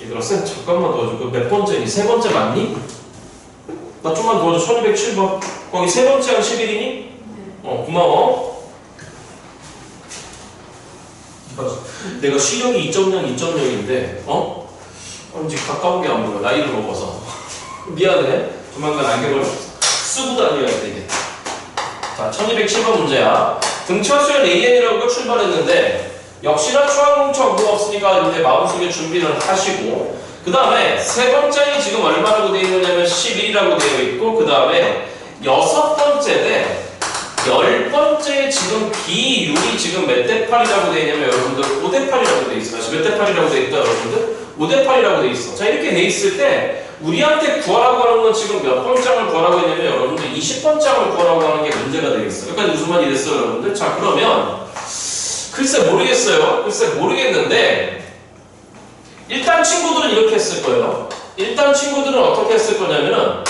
얘들아 쌤 잠깐만 도와줘. 그 몇 번째니? 세 번째 맞니? 나 좀만 도와줘. 1207번 거기 세 번째가 11이니? 고마워. 내가 시력이 2.0, 2.0인데 이제 가까우게 안 보여. 나이를 먹어서 미안해. 조만간 안경을 쓰고 다녀야 되겠다. 자, 1207번 문제야. 등차수열 AN이라고 출발했는데 역시나 초항공차 뭐가 없으니까 이제 마음속에 준비를 하시고 그 다음에 세 번째이 지금 얼마라고 되어 있느냐면 11이라고 되어 있고 그 다음에 여섯 번째 대 10번째 지금 비율이 지금 몇 대 8이라고 되어 있냐면 여러분들 5대 8이라고 되어 있어. 다시 몇 대 8이라고 되어 있다 여러분들? 5대 8이라고 되어 있어. 자 이렇게 되어 있을 때 우리한테 구하라고 하는 건 지금 몇 번장을 구하라고 했냐면 여러분들 20번장을 구하라고 하는 게 문제가 되겠어. 여기까지 무슨 말이 됐어요 여러분들? 자 그러면 글쎄 모르겠어요. 글쎄 모르겠는데 일단 친구들은 이렇게 했을 거예요. 일단 친구들은 어떻게 했을 거냐면은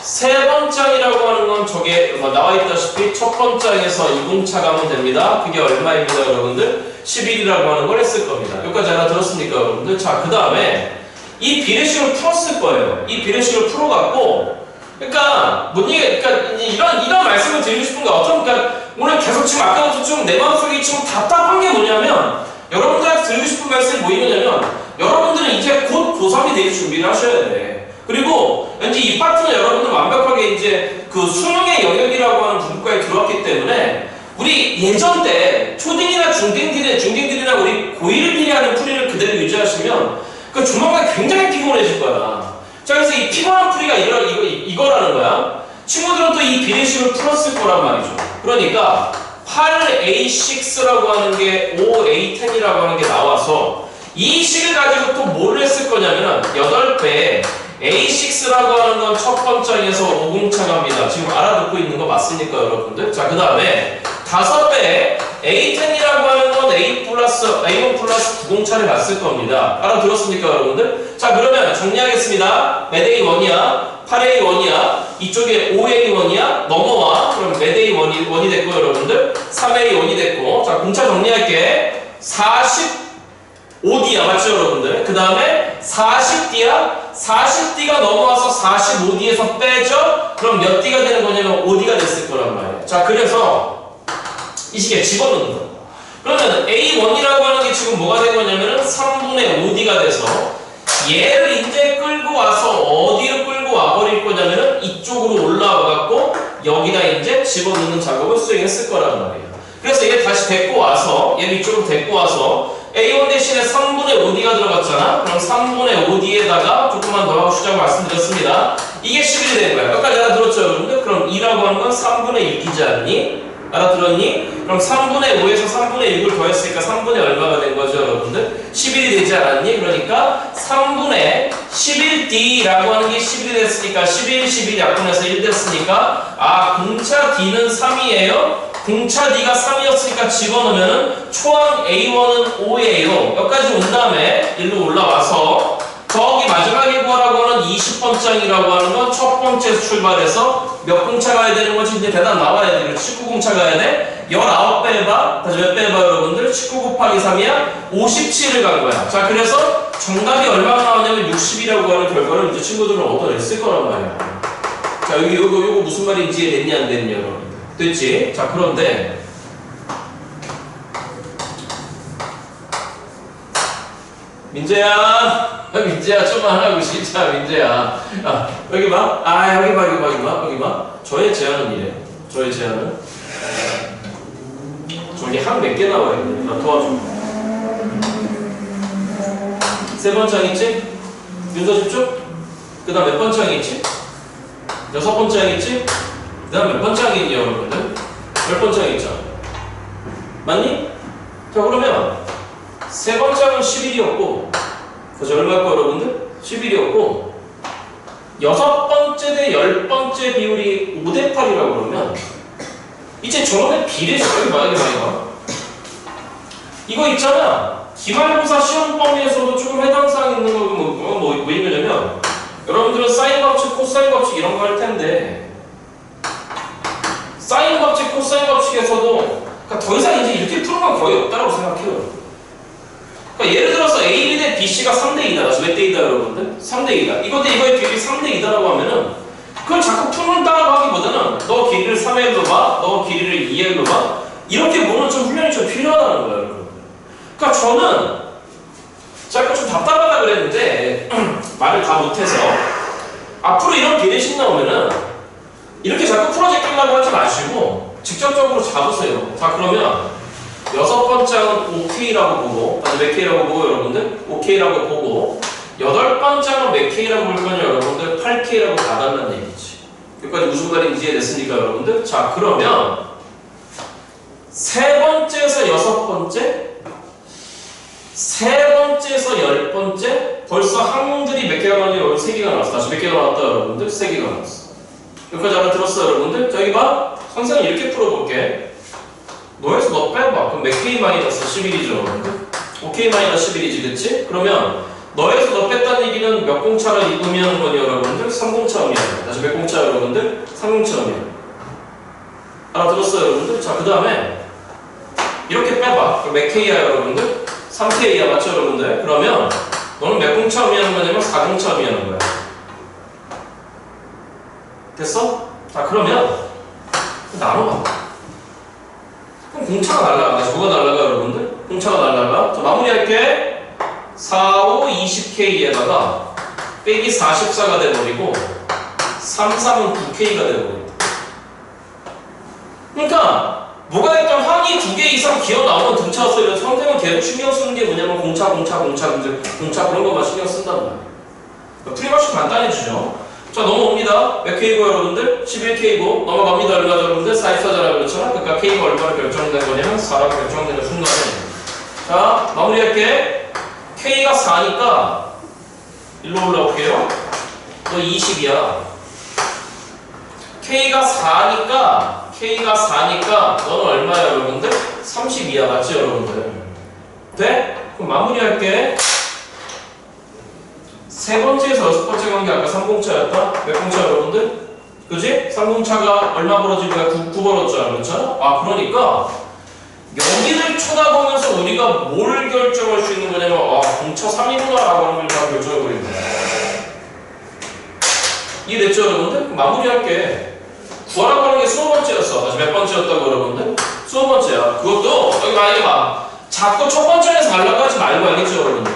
세 번장이라고 하는 건 저게 나와 있다시피 첫 번장에서 이공차가면 됩니다. 그게 얼마입니다 여러분들? 11이라고 하는 걸 했을 겁니다. 여기까지 알아들었습니까 여러분들? 자 그 다음에 이 비례식을 풀었을 거예요. 이 비례식을 풀어갖고 그러니까 이런 말씀을 드리고 싶은 거 어떤 그러니까 오늘 계속 지금 아까부터 좀 내 마음속에 지금 답답한 게 뭐냐면 여러분들한테 드리고 싶은 말씀이 뭐냐면 여러분들은 이제 곧 고3이 되기 준비를 하셔야 돼. 그리고 왠지 이 파트는 여러분들 완벽하게 이제 그 수능의 영역이라고 하는 분과에 들어왔기 때문에 우리 예전 때 초딩이나 중딩들이나 우리 고1들이 하는 풀이를 그대로 유지하시면 그 조만간 굉장히 피곤해질 거야. 자 그래서 이 피곤한 풀이가 이거라는 거야. 친구들은 또 이 비례식을 풀었을 거란 말이죠. 그러니까 8A6라고 하는 게 5A10이라고 하는 게 나와서 이 식을 가지고 또 뭘 했을 거냐면 8배 A6라고 하는 건 첫 번장에서 5공차갑니다. 지금 알아듣고 있는 거 맞습니까 여러분들? 자 그 다음에 5배 A10이라고 하는 건 A1 플러스 9공차를 갔을 겁니다. 알아들었습니까 여러분들? 자 그러면 정리하겠습니다. 몇 A1이야? 8A1이야? 이쪽에 5A1이야? 넘어와. 그럼 몇 A1이 됐고 여러분들? 3A1이 됐고. 자 공차 정리할게. 45D야 맞죠 여러분들? 그 다음에 40D야? 40D가 넘어와서 45D에서 빼죠? 그럼 몇 D가 되는 거냐면 5D가 됐을 거란 말이에요. 자 그래서 이 시기에 집어넣는 거예요. 그러면 A1이라고 하는 게 지금 뭐가 된 거냐면은 3분의 5D가 돼서 얘를 이제 끌고 와서 어디로 끌고 와버릴 거냐면은 이쪽으로 올라와갖고 여기다 이제 집어넣는 작업을 수행했을 거란 말이에요. 그래서 얘 다시 데리고 와서 얘를 이쪽으로 데리고 와서 A1 대신에 3분의 5D가 들어갔잖아? 그럼 3분의 5D에다가 조금만 더 하고 시작을 말씀드렸습니다. 이게 11이 된 거야. 여기까지 알아들었죠 여러분들? 그럼 2라고 하는 건 3분의 6이지 않니? 알아들었니? 그럼 3분의 5에서 3분의 6을 더했으니까 3분의 얼마가 된 거죠 여러분들? 11이 되지 않았니? 그러니까 3분의 11D라고 하는 게 11이 됐으니까 11 약분해서 1 됐으니까 아 공차 D는 3이에요? 공차 D가 3이었으니까 집어넣으면은 초항 A1은 5예요. 여기까지 온 다음에 일로 올라와서 저기 마지막에 구하라고 하는 20번장이라고 하는 건 첫 번째에서 출발해서 몇 공차 가야 되는 거지? 이제 대답 나와야 돼. 19공차 가야 돼. 19배 해봐. 다시 몇 배 해봐 여러분들? 19 곱하기 3이야? 57을 간 거야. 자 그래서 정답이 얼마나 나오냐면 60이라고 하는 결과를 이제 친구들은 얻어냈을 거란 말이야. 자 여기 요거 무슨 말인지 됐니 안 됐니 여러분? 됐지? 자 그런데 민재야 좀만 하고 싶자 민재야. 여기 봐. 여기 봐. 저의 제안은 이래. 저의 제안은 저기 한 몇 개 나와야 돼. 나 도와줘. 세 번째 있지? 윤서 집중. 그 다음 몇 번째 있지? 6번째 있지? 그 다음 몇 번째 있니 여러분들? 10번째 있잖아. 맞니? 자 그러면 세 번째는 11이었고 그래서 얼마일까 여러분들? 11이었고 6번째 대 10번째 비율이 5대 8이라고 그러면 이제 저놈의 비례식을 만약에 말이야 이거 있잖아 기말고사 시험 범위에서도 조금 해당사항 있는 거 뭐 있냐면 여러분들은 사인 법칙, 코사인 법칙 이런 거 할 텐데 사인 법칙, 코사인 법칙에서도 그러니까 더 이상 이제 이렇게 푸는 건 거의 없다고 생각해요. 그러니까 예를 들어서 A1 대 BC가 3대 2다. 몇 대 2다 여러분들? 3대 2다. 이거 대 이거의 비율이 3대 2다라고 하면은 그걸 자꾸 푸는다고 하기보다는 너 길이를 3L로 봐, 너 길이를 2L로 봐 이렇게 보는 좀 훈련이 좀 필요하다는 거예요 여러분. 그러니까 저는 아까 좀 답답하다 그랬는데 말을 다 못해서 앞으로 이런 비례식 나오면은 이렇게 자꾸 풀어제끼려고 하지 마시고 직접적으로 잡으세요. 자 그러면 6번째는 OK라고 보고 다시 몇 K라고 보고 여러분들? OK라고 보고 8번째는 몇 K라고 볼 거냐 여러분들? 8K라고 봐달라는 얘기지. 여기까지 무슨 말인지 이해됐습니까 여러분들? 자 그러면 세 번째에서 여섯 번째, 세 번째에서 열 번째, 벌써 항들이 몇 개가 나왔냐? 세 개가 나왔어. 다시 몇 개가 나왔다, 여러분들? 세 개가 나왔어. 여기까지 알아들었어, 여러분들? 자, 여기 봐. 선생님 이렇게 풀어볼게. 너에서 너 빼봐. 그럼 몇 K 마이너스 11이죠, 여러분들? 5K 마이너스 11이지, 그치? 그러면 너에서 너 뺐다는 얘기는 몇 공차를 의미하는 거니, 여러분들? 3공차 의미하는 거야. 다시 몇 공차, 여러분들? 3공차 의미하는 거야. 알아들었어요, 여러분들? 자, 그 다음에 이렇게 빼봐. 그럼 몇 K야, 여러분들? 3K야, 맞죠, 여러분들? 그러면 너는 몇 공차 의미하는 거냐면 4공차 의미하는 거야. 됐어? 자, 그러면 나눠봐. 그럼 공차가 날라가. 뭐가 날라가, 여러분들? 공차가 날라가. 자, 마무리할게. 4, 5, 20K에다가 빼기 44가 돼버리고 3, 3은 9K가 돼버린다. 그러니까 뭐가 일단 항이 2개 이상 기어 나오면 등차 소리를 선생은 계속 신경 쓰는 게 뭐냐면 공차 그런 것만 신경 쓴단 말이야. 풀이가 좀 간단해지죠. 자, 넘어옵니다. 몇 K고 여러분들? 11K고 넘어갑니다. 얼마 여러분들? 44잖아요. 그렇잖아. 그러니까 K가 얼마로 결정된 거냐면 4라고 결정되는 순간에 자, 마무리할게. K가 4니까 일로 올라올게요. 너 20이야. K가 4니까 너는 얼마야, 여러분들? 32야. 맞지, 여러분들? 돼? 그럼 마무리할게. 세 번째에서 여섯 번째 관계 아까 3공차였다? 몇 공차, 여러분들? 그지? 3공차가 얼마 벌어진 거야? 9 벌어졌잖아. 그렇잖아? 아, 그러니까 여기를 쳐다보면서 우리가 뭘 결정할 수 있는 거냐면 아, 공차 3이구나 라고 하는 걸 다 결정해버리는 거야. 이해됐죠, 여러분들? 마무리할게. 구하라고 하는 게 20번째였어. 다시 몇 번째였다고, 여러분들? 20번째야. 그것도 여기 많이 봐. 자꾸 첫 번째에서 날라가지 말고 알겠죠, 여러분들?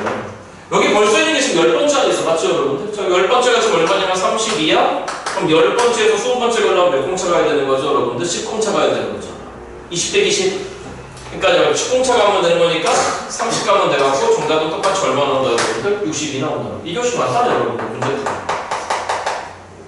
여기 벌써 있는 게 지금 10번째 안에 있어. 맞죠, 여러분들? 자, 10번째가 지금 얼마냐면 32야? 그럼 10번째에서 20번째 가려면 몇 공차 가야 되는 거죠, 여러분들? 10공차 가야 되는 거죠. 20 빼기 10. 그러니까 10공차 가면 되는 거니까 30 가면 돼갖고 정답은 똑같이 얼마 나온다, 여러분들? 60이 나온다. 이게 훨씬 많잖아요, 여러분들. 문제.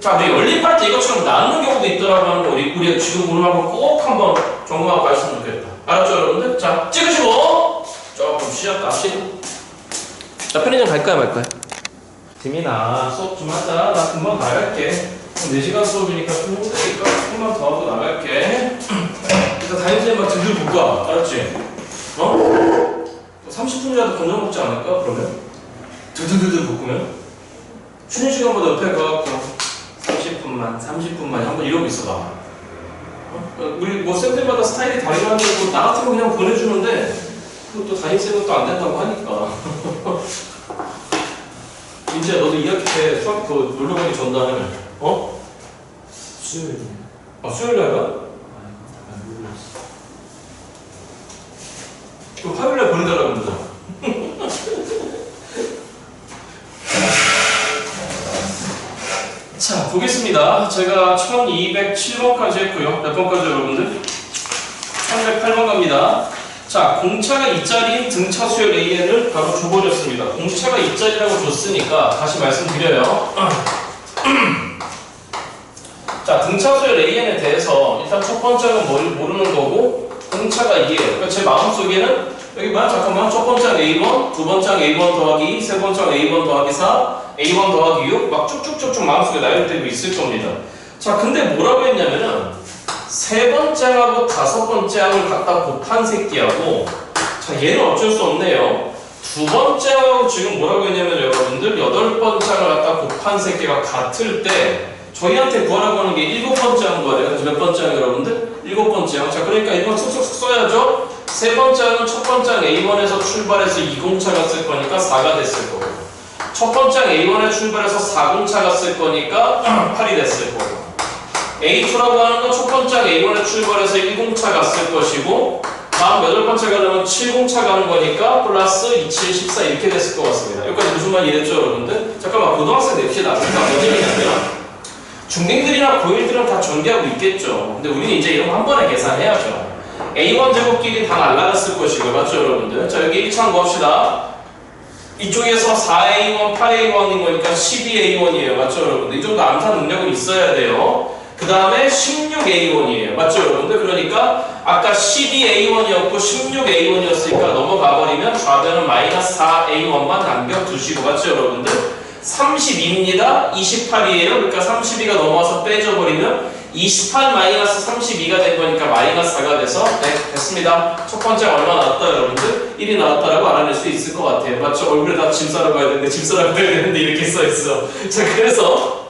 자, 근데 연립할 때 이것처럼 나누는 경우도 있더라고 하는 거 우리 지금 오늘 한번 꼭 한번 점검하고 갔으면 좋겠다. 알았죠, 여러분들? 자, 찍으시고 조금 쉬었다. 자, 편의점 갈까요, 말까요? 지민아, 수업 좀 하자. 나 금방 나갈게. 4시간 수업이니까 좀 힘드니까 조금만 더 하고 나갈게. 일단 담임쌤만 드들 볼 거야. 알았지? 어? 30분이라도 건져 먹지 않을까, 그러면? 드드드드 볶으면? 쉬는 시간보다 옆에 가갖고 30분만 한번 이러고 있어봐. 어? 우리 뭐 쌤들마다 스타일이 다르긴 뭐 나 같은 거 그냥 보내주는데 또 담임쌤은 또 안 된다고 하니까. 민지야, 너도 2학기 때 수학 그 놀러 가기 전단을 어? 수요일이네. 아, 수요일에 가? 모르겠어. 그럼 화요일에 보내달라고 그러자. 자, 보겠습니다. 제가 1207번까지 했고요. 몇 번까지 여러분들? 1108번 갑니다. 자, 공차가 2짜리인 등차 수열 AN을 바로 줘버렸습니다. 공차가 2짜리라고 줬으니까 다시 말씀드려요. 자, 등차 수열 AN에 대해서 일단 첫 번째는 뭘 모르는 거고 공차가 2예요. 그러니까 제 마음속에는 여기 뭐야? 잠깐만. 첫 번째는 A1, 두 번째는 A1 더하기 2, 세 번째는 A1 더하기 4, A1 더하기 6, 막 쭉쭉쭉쭉 마음속에 나열되고 있을 겁니다. 자, 근데 뭐라고 했냐면은 세 번째 항하고 다섯 번째 항을 갖다 곱한 새끼하고 자, 얘는 어쩔 수 없네요. 두 번째 항하고 지금 뭐라고 했냐면 여러분들 여덟 번째 항을 갖다 곱한 새끼가 같을 때 저희한테 구하라고 하는 게 일곱 번째 항 거예요. 몇 번째 항 여러분들? 일곱 번째 항. 자, 그러니까 이건 쑥쑥 써야죠. 세 번째 항은 첫 번째 항 A1에서 출발해서 2공차 갔을 거니까 4가 됐을 거고 첫 번째 항 A1에 출발해서 4공차 갔을 거니까 8이 됐을 거고 A2라고 하는 건 첫 번째 항 A1에 출발해서 1공차 갔을 것이고 다음 여덟 번째 가려면 7공차 가는 거니까 플러스 27, 14 이렇게 됐을 것 같습니다. 여기까지 무슨 말이 이랬죠, 여러분들? 잠깐만, 고등학생 냅시다. 그러니까 뭔 얘기냐면 중딩들이나 고1들은 다 전개하고 있겠죠. 근데 우리는 이제 이런 거 한 번에 계산해야죠. A1 제곱끼리 다 날라갔을 것이고, 맞죠, 여러분들? 자, 여기 1차항 봅시다. 이쪽에서 4A1, 8A1인 거니까 12A1이에요. 맞죠, 여러분들? 이 정도 암산 능력은 있어야 돼요. 그 다음에 16A1이에요. 맞죠, 여러분들? 그러니까 아까 12A1이었고 16A1이었으니까 넘어가 버리면 좌변은 마이너스 4A1만 남겨두시고, 맞죠, 여러분들? 32입니다. 28이에요. 그러니까 32가 넘어와서 빼져버리면 28 마이너스 32가 된 거니까 마이너스 4가 돼서 네, 됐습니다. 첫 번째 얼마 나왔다, 여러분들? 1이 나왔다라고 알아낼 수 있을 것 같아요. 맞죠? 얼굴에다 짐 싸러 가야 되는데 짐 싸러 가야 되는데 이렇게 써있어. 자, 그래서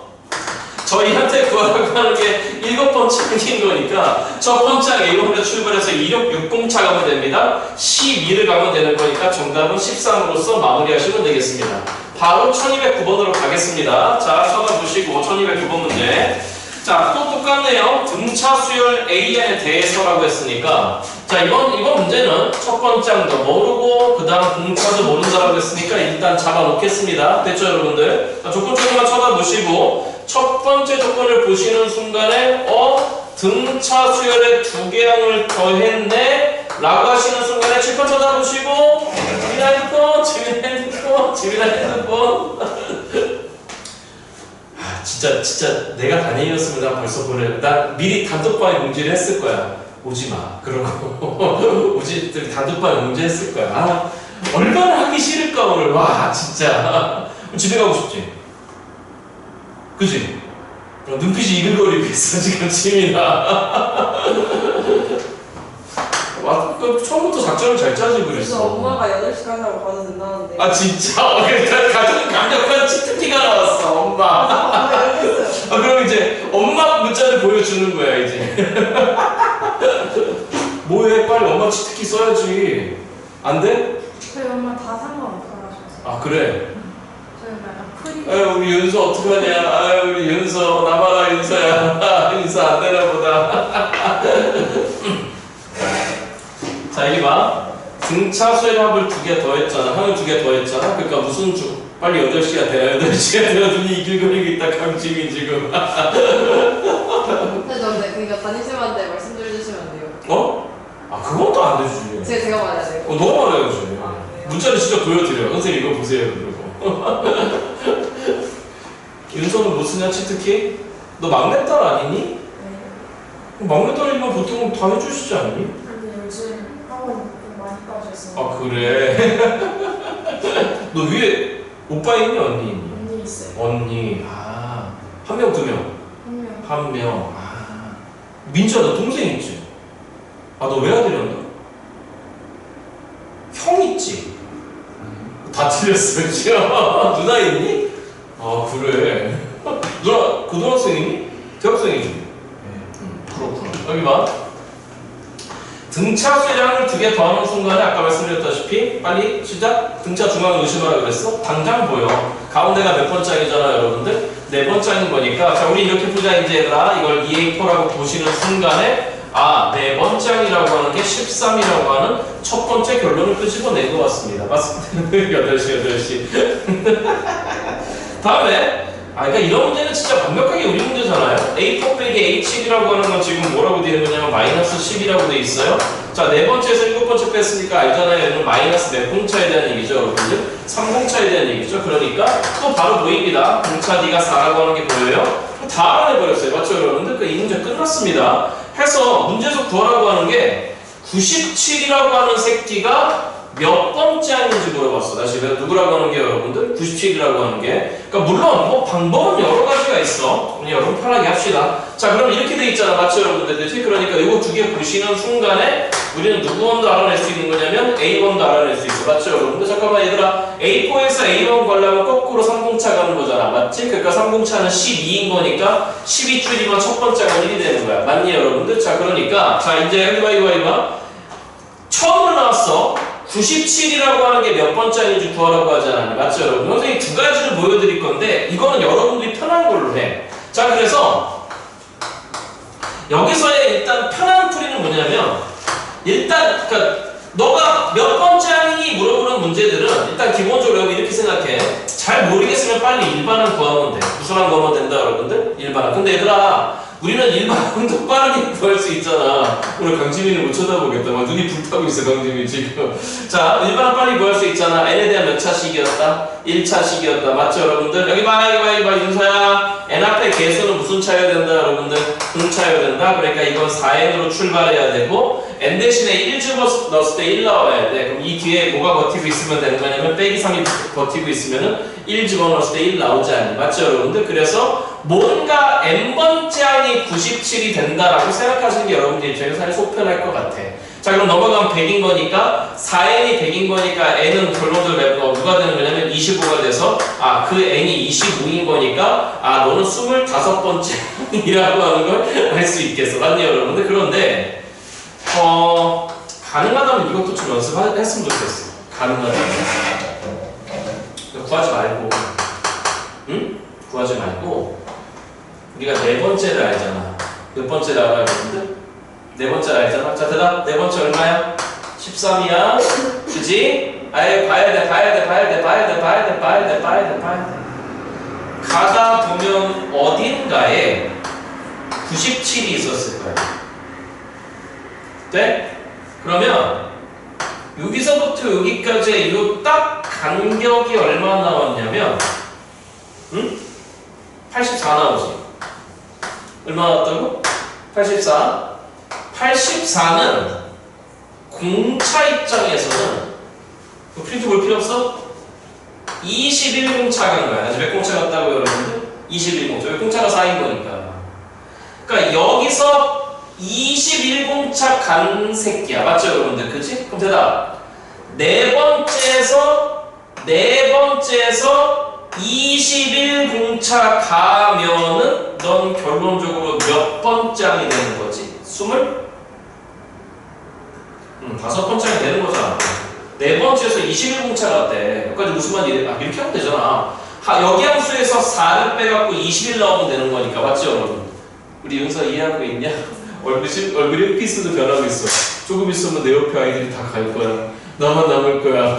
저희한테 구하라고 하는 게 7번째 인 거니까 첫 번째 A1으로 출발해서 2660 가면 됩니다. 12를 가면 되는 거니까 정답은 13으로서 마무리하시면 되겠습니다. 바로 1209번으로 가겠습니다. 자, 쳐다보시고 1209번 문제. 자, 또 똑같네요. 등차 수열 AN에 대해서라고 했으니까, 자, 이번 문제는 첫 번째 항도 모르고 그 다음 등차도 모른다라고 했으니까 일단 잡아놓겠습니다. 됐죠, 여러분들? 자, 조건 조금만 쳐다보시고 첫 번째 조건을 보시는 순간에 등차 수열에 2개항을 더했네 라고 하시는 순간에 칠판 쳐다보시고 집이나 핸드폰 진짜 내가 다니엘이었으면 난 벌써 난 미리 단톡방에 공지를 했을 거야. 오지마. 그러고 단톡방에 공지했을 거야. 얼마나 하기 싫을까 오늘. 와 진짜 집에 가고 싶지? 그치? 눈빛이 이글거리고 있어 지금 지민아. 처음부터 작전을 잘 짜지 그랬어. 그래서 엄마가 8시까지 하고 가도 된다는데. 아 진짜? 가장 강력한 치트키가 나왔어 엄마. 그럼 이제 엄마 문자를 보여주는 거야 이제. 뭐해 빨리 엄마 치트키 써야지. 안 돼? 저희 엄마 다 상관 없어가지고. 아 그래? 저희 엄마 약간 프리. 아유 우리 윤서 어떡하냐. 아유 우리 윤서 나봐라 윤서야. 윤서 안 되나 보다. 자 여기 봐. 등차 수열 합을 2개 더했잖아. 항을 2개 더했잖아. 그러니까 무슨 빨리 8시가 돼야 8시가 돼야 눈이 이글거리고 있다 강지민 지금. 근데 그러니까 담임쌤한테 말씀드려 주시면 안 돼요. 어? 아 그건 또 안 되지. 제가 말해야 돼요. 너가 말해야지. 아, 그래요? 문자를 직접 보여드려요. 선생님 이거 보세요. 그러고. 윤서는 뭐 쓰냐 치트키? 너 막내딸 아니니? 네. 막내딸이면 보통 다 해주시지 않니? 근데 요즘 학원 좀 많이 빠졌어요. 아 그래? 너 위에 오빠 있니 언니 있니? 언니 있어요. 언니. 한 명, 2명? 한 명. 한 명. 민주야 너 동생 있지? 너 외아들이었나? 형 있지? 다 틀렸어 지금. 누나 있니? 그래. 누나 고등학생이니? 대학생이지? 그렇구나. 여기 봐. 등차 수량을 2개 더하는 순간에 아까 말씀드렸다시피 빨리 시작. 등차 중앙을 의심하라 그랬어. 당장 보여. 가운데가 몇 번짝이잖아 여러분들. 4번짝인 거니까 자 우리 이렇게 보자 이제 얘들아. 이걸 2A4라고 보시는 순간에 4번짝이라고 하는 게 13이라고 하는 첫 번째 결론을 끄집어낸 것 같습니다. 맞습니다. 8시 다음에 그러니까 이런 문제는 진짜 완벽하게 우리 문제잖아요. A4 빼기 A7이라고 하는 건 지금 뭐라고 되어 있는 거냐면 마이너스 10이라고 되어 있어요. 자, 4번째에서 7번째 뺐으니까 알잖아요. 얘는 마이너스 몇 공차에 대한 얘기죠, 여러분들? 3공차에 대한 얘기죠. 그러니까 또 바로 보입니다. 공차 D가 4라고 하는 게 보여요. 다 알아내버렸어요. 맞죠, 여러분들? 그러니까 이 문제 끝났습니다. 해서 문제에서 구하라고 하는 게 97이라고 하는 새끼가 몇 번째 아닌지 물어봤어. 다시 내가 누구라고 하는 게 여러분들? 97이라고 하는 게. 그러니까 물론 뭐 방법은 여러 가지가 있어. 그냥 여러분 편하게 합시다. 자 그럼 이렇게 돼 있잖아. 맞죠 여러분들? 그러니까 이거 2개 보시는 순간에 우리는 누구 원도 알아낼 수 있는 거냐면 A1도 알아낼 수 있어. 맞죠 여러분들? 잠깐만 얘들아. A4에서 A1 가려면 거꾸로 3공차 가는 거잖아. 맞지? 그러니까 3공차는 12인 거니까 12줄이면 첫 번째가 1이 되는 거야. 맞니 여러분들? 자 그러니까 자 이제 이봐. 처음으로 나왔어. 97이라고 하는 게 몇 번째인지 구하라고 하지 않았니? 맞죠 여러분? 선생님이 2가지를 보여드릴 건데 이거는 여러분들이 편한 걸로 해. 자 그래서 여기서의 일단 편한 풀이는 뭐냐면 일단 그러니까 너가 몇 번째 항이 물어보는 문제들은 일단 기본적으로 여기 이렇게 생각해. 잘 모르겠으면 빨리 일반항 구하면 돼. 무슨항 구하면 된다 여러분들? 일반항. 근데 얘들아 우리는 일반항도 빠르게 구할 수 있잖아. 오늘 강지민을 못 쳐다보겠다. 막 눈이 불타고 있어 강지민 지금. 자 일반항 빨리 구할 수 있잖아. n에 대한 몇 차식이었다? 1차식이었다. 맞죠 여러분들? 여기 봐 윤서야. n 앞에 개수는 무슨 차여야 된다 여러분들? 되니까 그러니까 이건 4n으로 출발해야 되고 n 대신에 1 집어넣었을 때 1 나와야 돼. 그럼 이 뒤에 뭐가 버티고 있으면 되는 거냐면 빼기 3이 버티고 있으면은 1 집어넣었을 때 1 나오지 않니? 맞죠 여러분들? 그래서 뭔가 n번째 항이 97이 된다라고 생각하시는 게 여러분들 입장에서 사실 속편할 것 같아. 자 그럼 넘어가면 100인 거니까 4n이 100인 거니까 n은 결론적으로 누가 되는 거냐면 25가 돼서 그 n이 25인 거니까 너는 25번째 이라고 하는 걸 알 수 있겠어. 맞네요 여러분들. 그런데 가능하다면 이것도 좀 연습했으면 좋겠어. 가능하다면 구하지 말고 구하지 말고 우리가 네 번째를 알잖아. 몇 번째를 알아요 여러분들? 네 번째를 알잖아. 자 대답. 네 번째 얼마야? 13이야. 그지? 아예 봐야 돼. 가다 보면 어딘가에 97이 있었을 거야. 네? 그러면 여기서부터 여기까지의 이 딱 간격이 얼마 나왔냐면 84 나오지. 얼마 나왔다고? 84. 84는 공차 입장에서는 프린트 볼 필요 없어? 21공차 간 거야. 아직 몇 공차 갔다고요 여러분들? 21공차. 왜 공차가 4인 거니까. 그러니까 여기서 21공차 간 새끼야. 맞죠 여러분들? 그치? 그럼 대답. 네 번째에서 21공차 가면은 넌 결론적으로 몇 번째 항이 되는 거지? 5번째 항이 되는 거잖아. 네 번째에서 21공차 갔대. 여기까지 무슨 말이래? 이렇게 하면 되잖아. 여기 함수에서 4를 빼갖고 21 나오면 되는 거니까. 맞죠 여러분? 우리 윤서 이해하고 있냐? 얼굴이 피스도 변하고 있어. 조금 있으면 내 옆에 아이들이 다 갈 거야. 나만 남을 거야.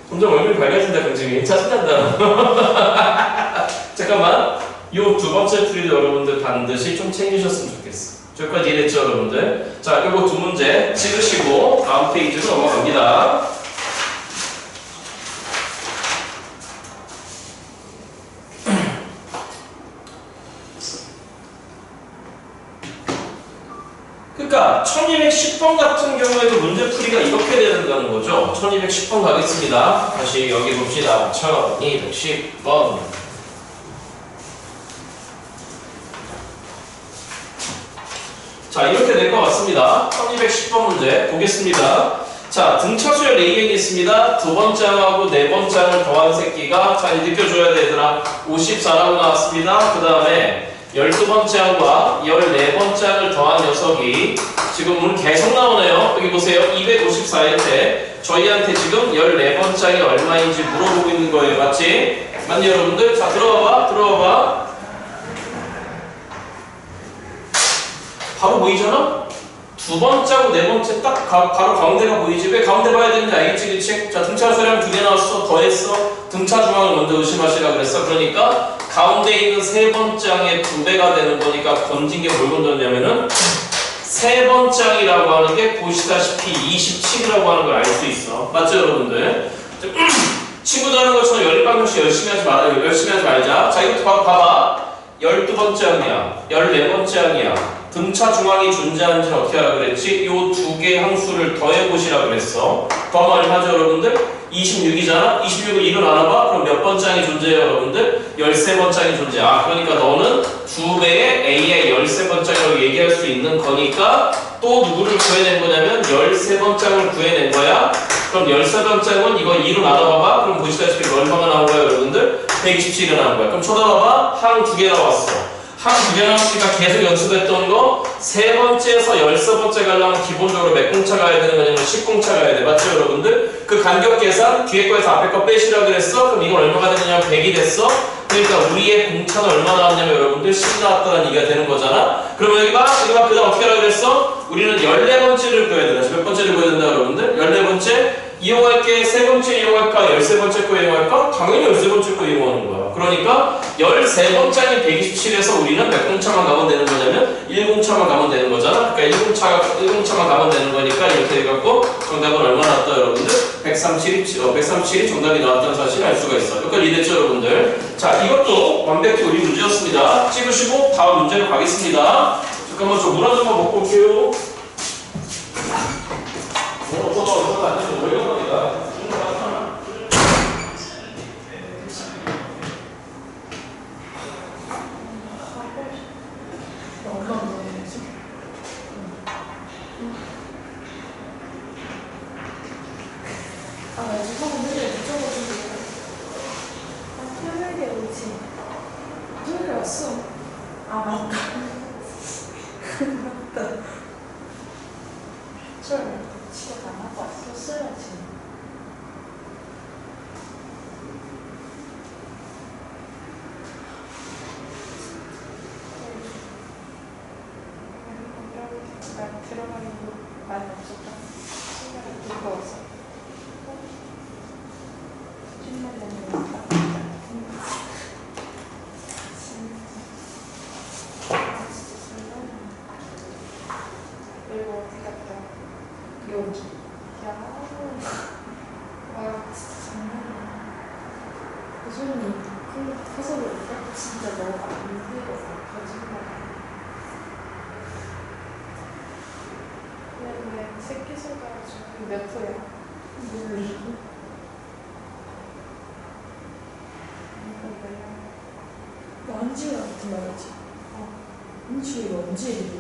점점 얼굴이 밝아진다 경쟁이. 짜증난다. 잠깐만. 요 두 번째 풀이도 여러분들 반드시 좀 챙기셨으면 좋겠어. 저기까지 이해됐죠 여러분들? 자, 요거 두 문제 찍으시고 다음 페이지로 넘어갑니다. 그러니까 1210번 같은 경우에도 문제풀이가 이렇게 된다는 거죠. 1210번 가겠습니다. 다시 여기 봅시다. 1210번. 자, 이렇게 될 것 같습니다. 1210번 문제 보겠습니다. 자, 등차수열 AN이 있습니다. 두 번째 항하고 네 번째 항을 더한 새끼가 잘 느껴줘야 돼 얘들아. 54라고 나왔습니다. 그 다음에 12번째 항과 14번째 항을 더한 녀석이 지금 오늘 계속 나오네요. 여기 보세요. 254일 때 저희한테 지금 14번째 항이 얼마인지 물어보고 있는 거예요. 맞지? 맞니 여러분들? 자, 들어와봐. 바로 보이잖아? 두 번째하고 네 번째 딱 바로 가운데가 보이지. 왜 가운데 봐야 되는지 알겠지? 그치? 자, 등차수량 2개 나왔어. 더했어. 등차 중앙을 먼저 의심하시라 그랬어. 그러니까 가운데 있는 세 번째 항의 2배가 되는 거니까 건진 게 뭘 건졌냐면은 세 번째 항이라고 하는 게 보시다시피 27이라고 하는 걸 알 수 있어. 맞죠 여러분들? 친구도 하는 것처럼 연립방정식 열심히 하지 말자. 자, 이것도 봐봐. 12번째 항이야. 14번째 항이야. 등차 중앙이 존재하는지 어떻게 하라 그랬지? 요 두 개의 항수를 더해보시라 그랬어. 더하면 얼마죠 여러분들? 26이잖아? 26을 1로 나눠봐? 그럼 몇 번째 항이 존재해요 여러분들? 13번째 항이 존재해. 그러니까 너는 두 배의 A의 13번째 항이라고 얘기할 수 있는 거니까 또 누구를 구해낸 거냐면 13번째 항을 구해낸 거야. 그럼 13번째 항은 이거 2로 나눠봐봐? 그럼 보시다시피 얼마가 나온 거야 여러분들? 127이 나온 거야. 그럼 쳐다봐봐. 항 2개 나왔어. 항 2개 나왔으니까 계속 연습했던 거 세 번째에서 13번째 가려면 기본적으로 몇 공차 가야 되는 거냐면 10공차 가야 돼. 맞죠 여러분들? 그 간격 계산 뒤에 거에서 앞에 거 빼시라 그랬어? 그럼 이건 얼마가 되느냐면 100이 됐어? 그러니까 우리의 공차는 얼마 나왔냐면 여러분들 10 나왔다는 얘기가 되는 거잖아? 그러면 여기 봐 그 다음 어떻게 하라 그랬어? 우리는 14번째를 구해야 된다. 몇 번째를 구해야 된다 여러분들? 14번째? 이용할게 세 번째 이용할까? 13번째 거 이용할까? 당연히 13번째 거 이용하는 거야. 그러니까 13번째인 127에서 우리는 몇 공차만 가면 되는 거냐면 1공차만 가면 되는 거잖아. 그러니까 1공차만 가면 되는 거니까 이렇게 해갖고 정답은 얼마 나왔다 여러분들? 137이 정답이 나왔다는 사실을 알 수가 있어. 여기까지 이해됐죠 여러분들? 자, 이것도 완벽히 우리 문제였습니다. 찍으시고 다음 문제로 가겠습니다. 잠깐만 저 물 한 잔만 먹고 올게요. 어떠다 안 되면 왜 이러니까. 아 맞다. 맞다. 술 집에 안 하고 왔었어야지. 나 들어가는 거 많이 없었다. 신나게 들고 왔어. 신나게 먹는다. 이거 어디 갔다? 여기. 야, 와 진짜 장난이야. 그 소문이 커서 그런가? 진짜 너무 안 힘들어서 거짓말. 왜 새끼소가 지금 몇 호야? 몰라. 이거 뭐야? 언제 같은 말이지? 언제 이거 언제 이거?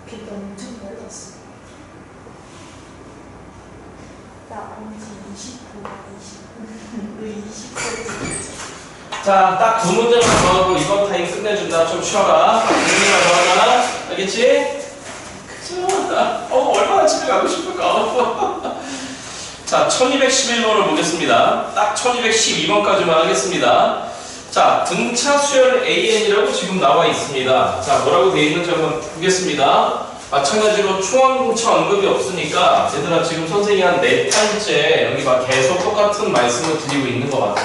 비가 엄청 몰랐어. 나 언제 20호, 20호. 자, 딱 두 문제만 더 하고 이번 타임 끝내준다. 좀 쉬어라. 두 문제만 더 하나. 알겠지? 그죠? 얼마나 집에 가고 싶을까? 자, 1211번을 보겠습니다. 딱 1212번까지만 하겠습니다. 자, 등차 수열 AN이라고 지금 나와 있습니다. 자, 뭐라고 되어 있는지 한번 보겠습니다. 마찬가지로 초항공차 언급이 없으니까 얘들아 지금 선생님이 한 4판째 여기 막 계속 똑같은 말씀을 드리고 있는 것 같아.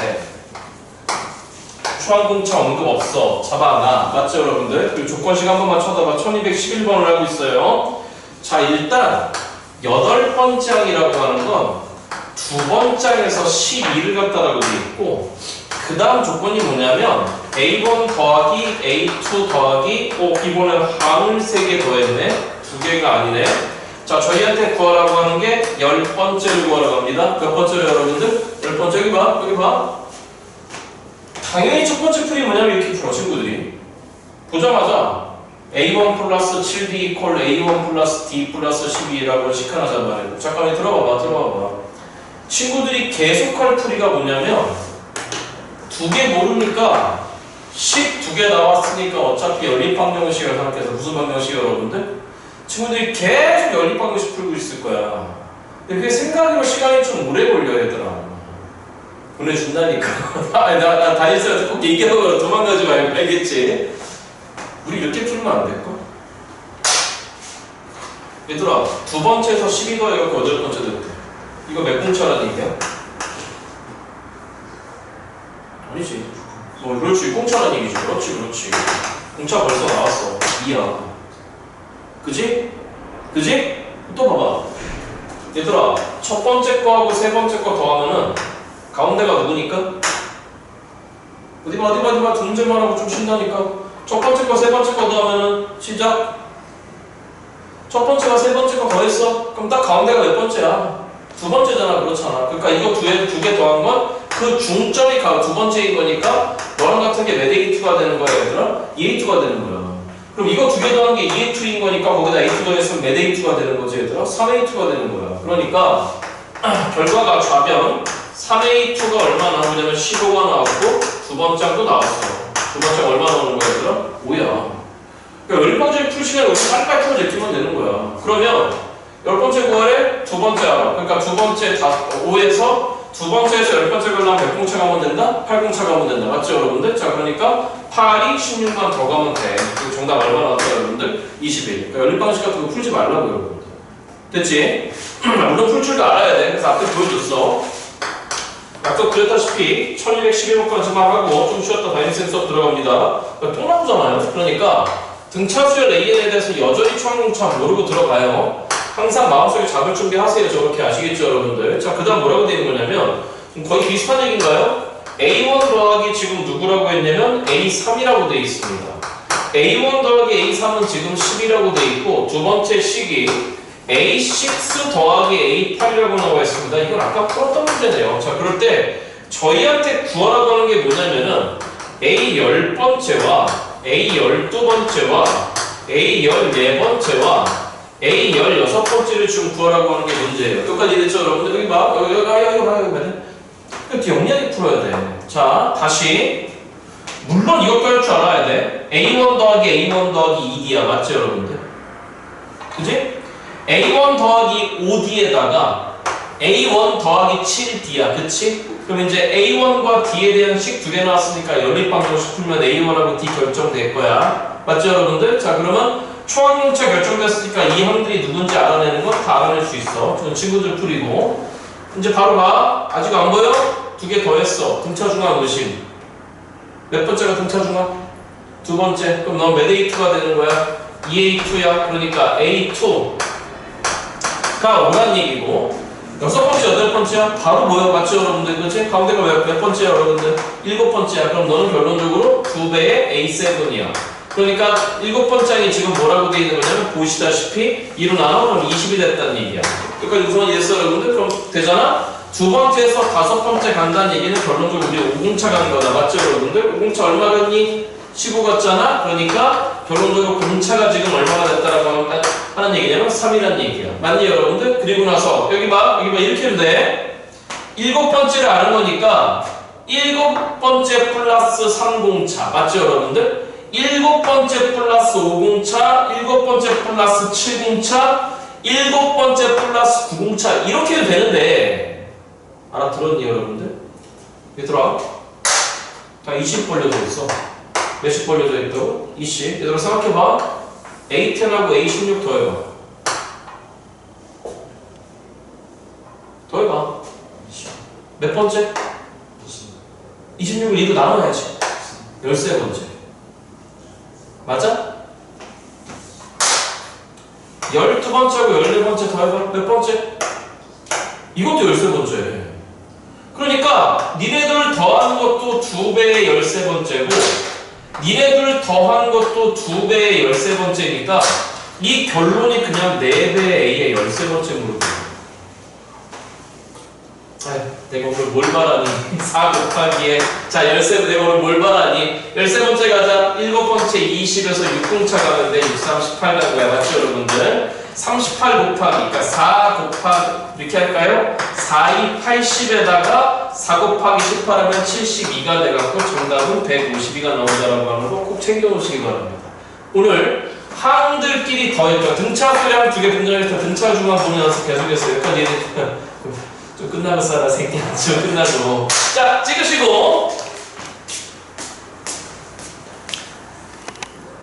초항공차 언급 없어. 잡아놔. 맞죠 여러분들? 그리고 조건식 한 번만 쳐다봐. 1211번을 하고 있어요. 자, 일단 8번째 항이라고 하는 건 두 번째 항에서 12를 갖다라고 되어 있고 그 다음 조건이 뭐냐면 A1 더하기 A2 더하기 이번엔 항을 3개 더했네. 2개가 아니네. 자, 저희한테 구하라고 하는 게 10번째를 구하라고 합니다. 몇 번째로 여러분들? 10번째 여기 봐. 여기 봐. 당연히 첫 번째 풀이 뭐냐면 이렇게 풀어 친구들이. 보자마자 A1 플러스 7B 이퀄 A1 플러스 D 플러스 12라고 식하나잔 말이에요. 잠깐만 들어봐봐. 친구들이 계속할 풀이가 뭐냐면 2개 모르니까 12개 나왔으니까 어차피 연립방정식을 생각해서 무슨 방정식 여러분들? 친구들이 계속 연립방정식 풀고 있을 거야. 근데 그게 생각으로 시간이 좀 오래 걸려 얘들아. 보내준다니까. 나 다니엘한테 꼭 얘기하고 도망가지 말고 알겠지? 우리 이렇게 풀면 안 될까? 얘들아, 두 번째에서 12 더해갖고 8번째 됐대. 이거 몇 공차라는 얘기야? 아니지. 그렇지. 공차라는 얘기지. 그렇지. 공차 벌써 나왔어. 2야. 그지? 또 봐봐. 얘들아, 첫 번째 거하고 세 번째 거 더하면은 가운데가 누구니까? 어디 봐. 두 문제만 하고 좀 쉰다니까. 첫 번째 거, 세 번째 거 더하면은 시작. 첫 번째가 세 번째 거 더했어? 그럼 딱 가운데가 몇 번째야? 두 번째잖아. 그렇잖아. 그러니까 이거 두 개 더한 건 그 중점이 두 번째인 거니까 너랑 같은 게 몇 A2가 되는 거야 얘들아? 2A2가 되는 거야. 그럼 이거 두 개 더한 게 2A2인 거니까 거기다 A2 더했으면 몇 A2가 되는 거지 얘들아? 3A2가 되는 거야. 그러니까 결과가 좌변 3A2가 얼마 나오냐면 15가 나왔고 두 번째 항도 나왔어. 두 번째 얼마 나오는 거야 얘들아? 5야. 그러니까 연립방정식 풀 시간에 우리 빨리빨리 풀어제끼면 되는 거야. 그러면 10번째 구하래? 두 번째 알아. 그러니까 두 번째 5에서 두 번째에서 10번째 걸려면 몇 공차 가면 된다? 8공차 가면 된다. 맞죠 여러분들? 자, 그러니까 8이 16만 더 가면 돼. 그리고 정답 얼마 나왔어요 여러분들? 21. 그러니까 연립방식 같은 거 풀지 말라고 여러분들. 됐지? 물론 풀 줄도 알아야 돼. 그래서 앞에 보여줬어. 아까 그랬다시피 1211번까지만 하고 좀 쉬었다 다인센 수업 들어갑니다. 또 나오잖아요. 그러니까 등차수열 AN에 대해서 여전히 초항공차 모르고 들어가요. 항상 마음속에 잡을 준비 하세요. 저렇게 아시겠죠 여러분들? 자, 그 다음 뭐라고 되어 있는 거냐면 그럼 거의 비슷한 얘기인가요? A1 더하기 지금 누구라고 했냐면 A3이라고 돼 있습니다. A1 더하기 A3은 지금 10이라고 돼 있고 두 번째 식이 A6 더하기 A8이라고 나와 있습니다. 이건 아까 풀었던 문제네요. 자, 그럴 때 저희한테 구하라고 하는 게 뭐냐면은 A10번째와 A12번째와 A14번째와 A16번째를 지금 구하라고 하는 게 문제예요. 여기까지 됐죠, 여러분들? 여기 봐. 여기 봐. 이렇게 영리하게 풀어야 돼. 자, 다시. 물론 이것도 할 줄 알아야 돼. A1 더하기 A1 더하기 2D야. 맞죠, 여러분들? 그지? A1 더하기 5D에다가 A1 더하기 7D야. 그치? 그럼 이제 A1과 D에 대한 식 두 개 나왔으니까 연립방정식 풀면 A1하고 D 결정될 거야. 맞죠, 여러분들? 자, 그러면 초항용차 결정됐으니까 이 항들이 누군지 알아내는 건 다 알아낼 수 있어. 저 친구들 풀이고. 이제 바로 봐. 아직 안 보여? 두 개 더 했어. 등차중항 의심. 몇 번째가 등차중항? 두 번째. 그럼 넌 몇 A2가 되는 거야? 2A2야. 그러니까 A2가 오란 얘기고. 여섯 번째, 여덟 번째야? 바로 뭐야? 맞죠, 여러분들? 그치? 가운데가 몇 번째야, 여러분들? 일곱 번째야. 그럼 너는 결론적으로 2배의 A7이야. 그러니까 일곱 번째이 지금 뭐라고 되어 있는 거냐면 보시다시피 2로 나눠 그럼 20이 됐다는 얘기야. 그러니까 우선 이랬어, 여러분들? 그럼 되잖아? 두 번째에서 다섯 번째 간다는 얘기는 결론적으로 우리 5공차 가는 거다. 맞죠, 여러분들? 5공차 얼마 갔니? 15 갔잖아? 그러니까 결론적으로 공차가 지금 얼마가 됐다라고 하는 얘기냐면 3이라는 얘기야. 맞니, 여러분들? 그리고 나서 여기 봐. 이렇게 해도 돼. 일곱 번째를 아는 거니까 일곱 번째 플러스 3공차. 맞죠, 여러분들? 일곱 번째 플러스 5공차, 일곱 번째 플러스 7공차, 일곱 번째 플러스 9공차 이렇게 해도 되는데 알아들었니, 여러분들? 얘들아, 다 20 벌려져 있어. 몇십 벌려져 있다고? 20. 얘들아 생각해봐. A10하고 A16 더해봐. 더해봐. 몇 번째? 26을 2로 나눠야지. 13번째. 맞아? 12번째하고 14번째 더해봐. 몇 번째? 이것도 13번째. 그러니까 니네들 더한 것도 2배의 13번째고 니네들 더한 것도 2배의 13번째니까 이 결론이 그냥 4배의 A의 13번째 물어보는 내가 오늘 뭘 바라니? 4 곱하기에 자 13, 내가 오늘 뭘 바라니? 13번째 가자. 7번째 20에서 6공차 가는데 6, 38 간 거야. 맞죠, 여러분들? 38 곱하기, 그러니까 4 곱하기 이렇게 할까요? 4, 2, 80에다가 4 곱하기 18하면 72가 돼갖고 정답은 152가 나온다라고 하는 거 꼭 챙겨놓으시기 바랍니다. 오늘 항들끼리 더했죠. 등차수량 2개 분정해서 등차중앙 보는 연습 계속했어요. 여기까지 좀 끝나고 써라 새끼야. 좀 끝나고. 자, 찍으시고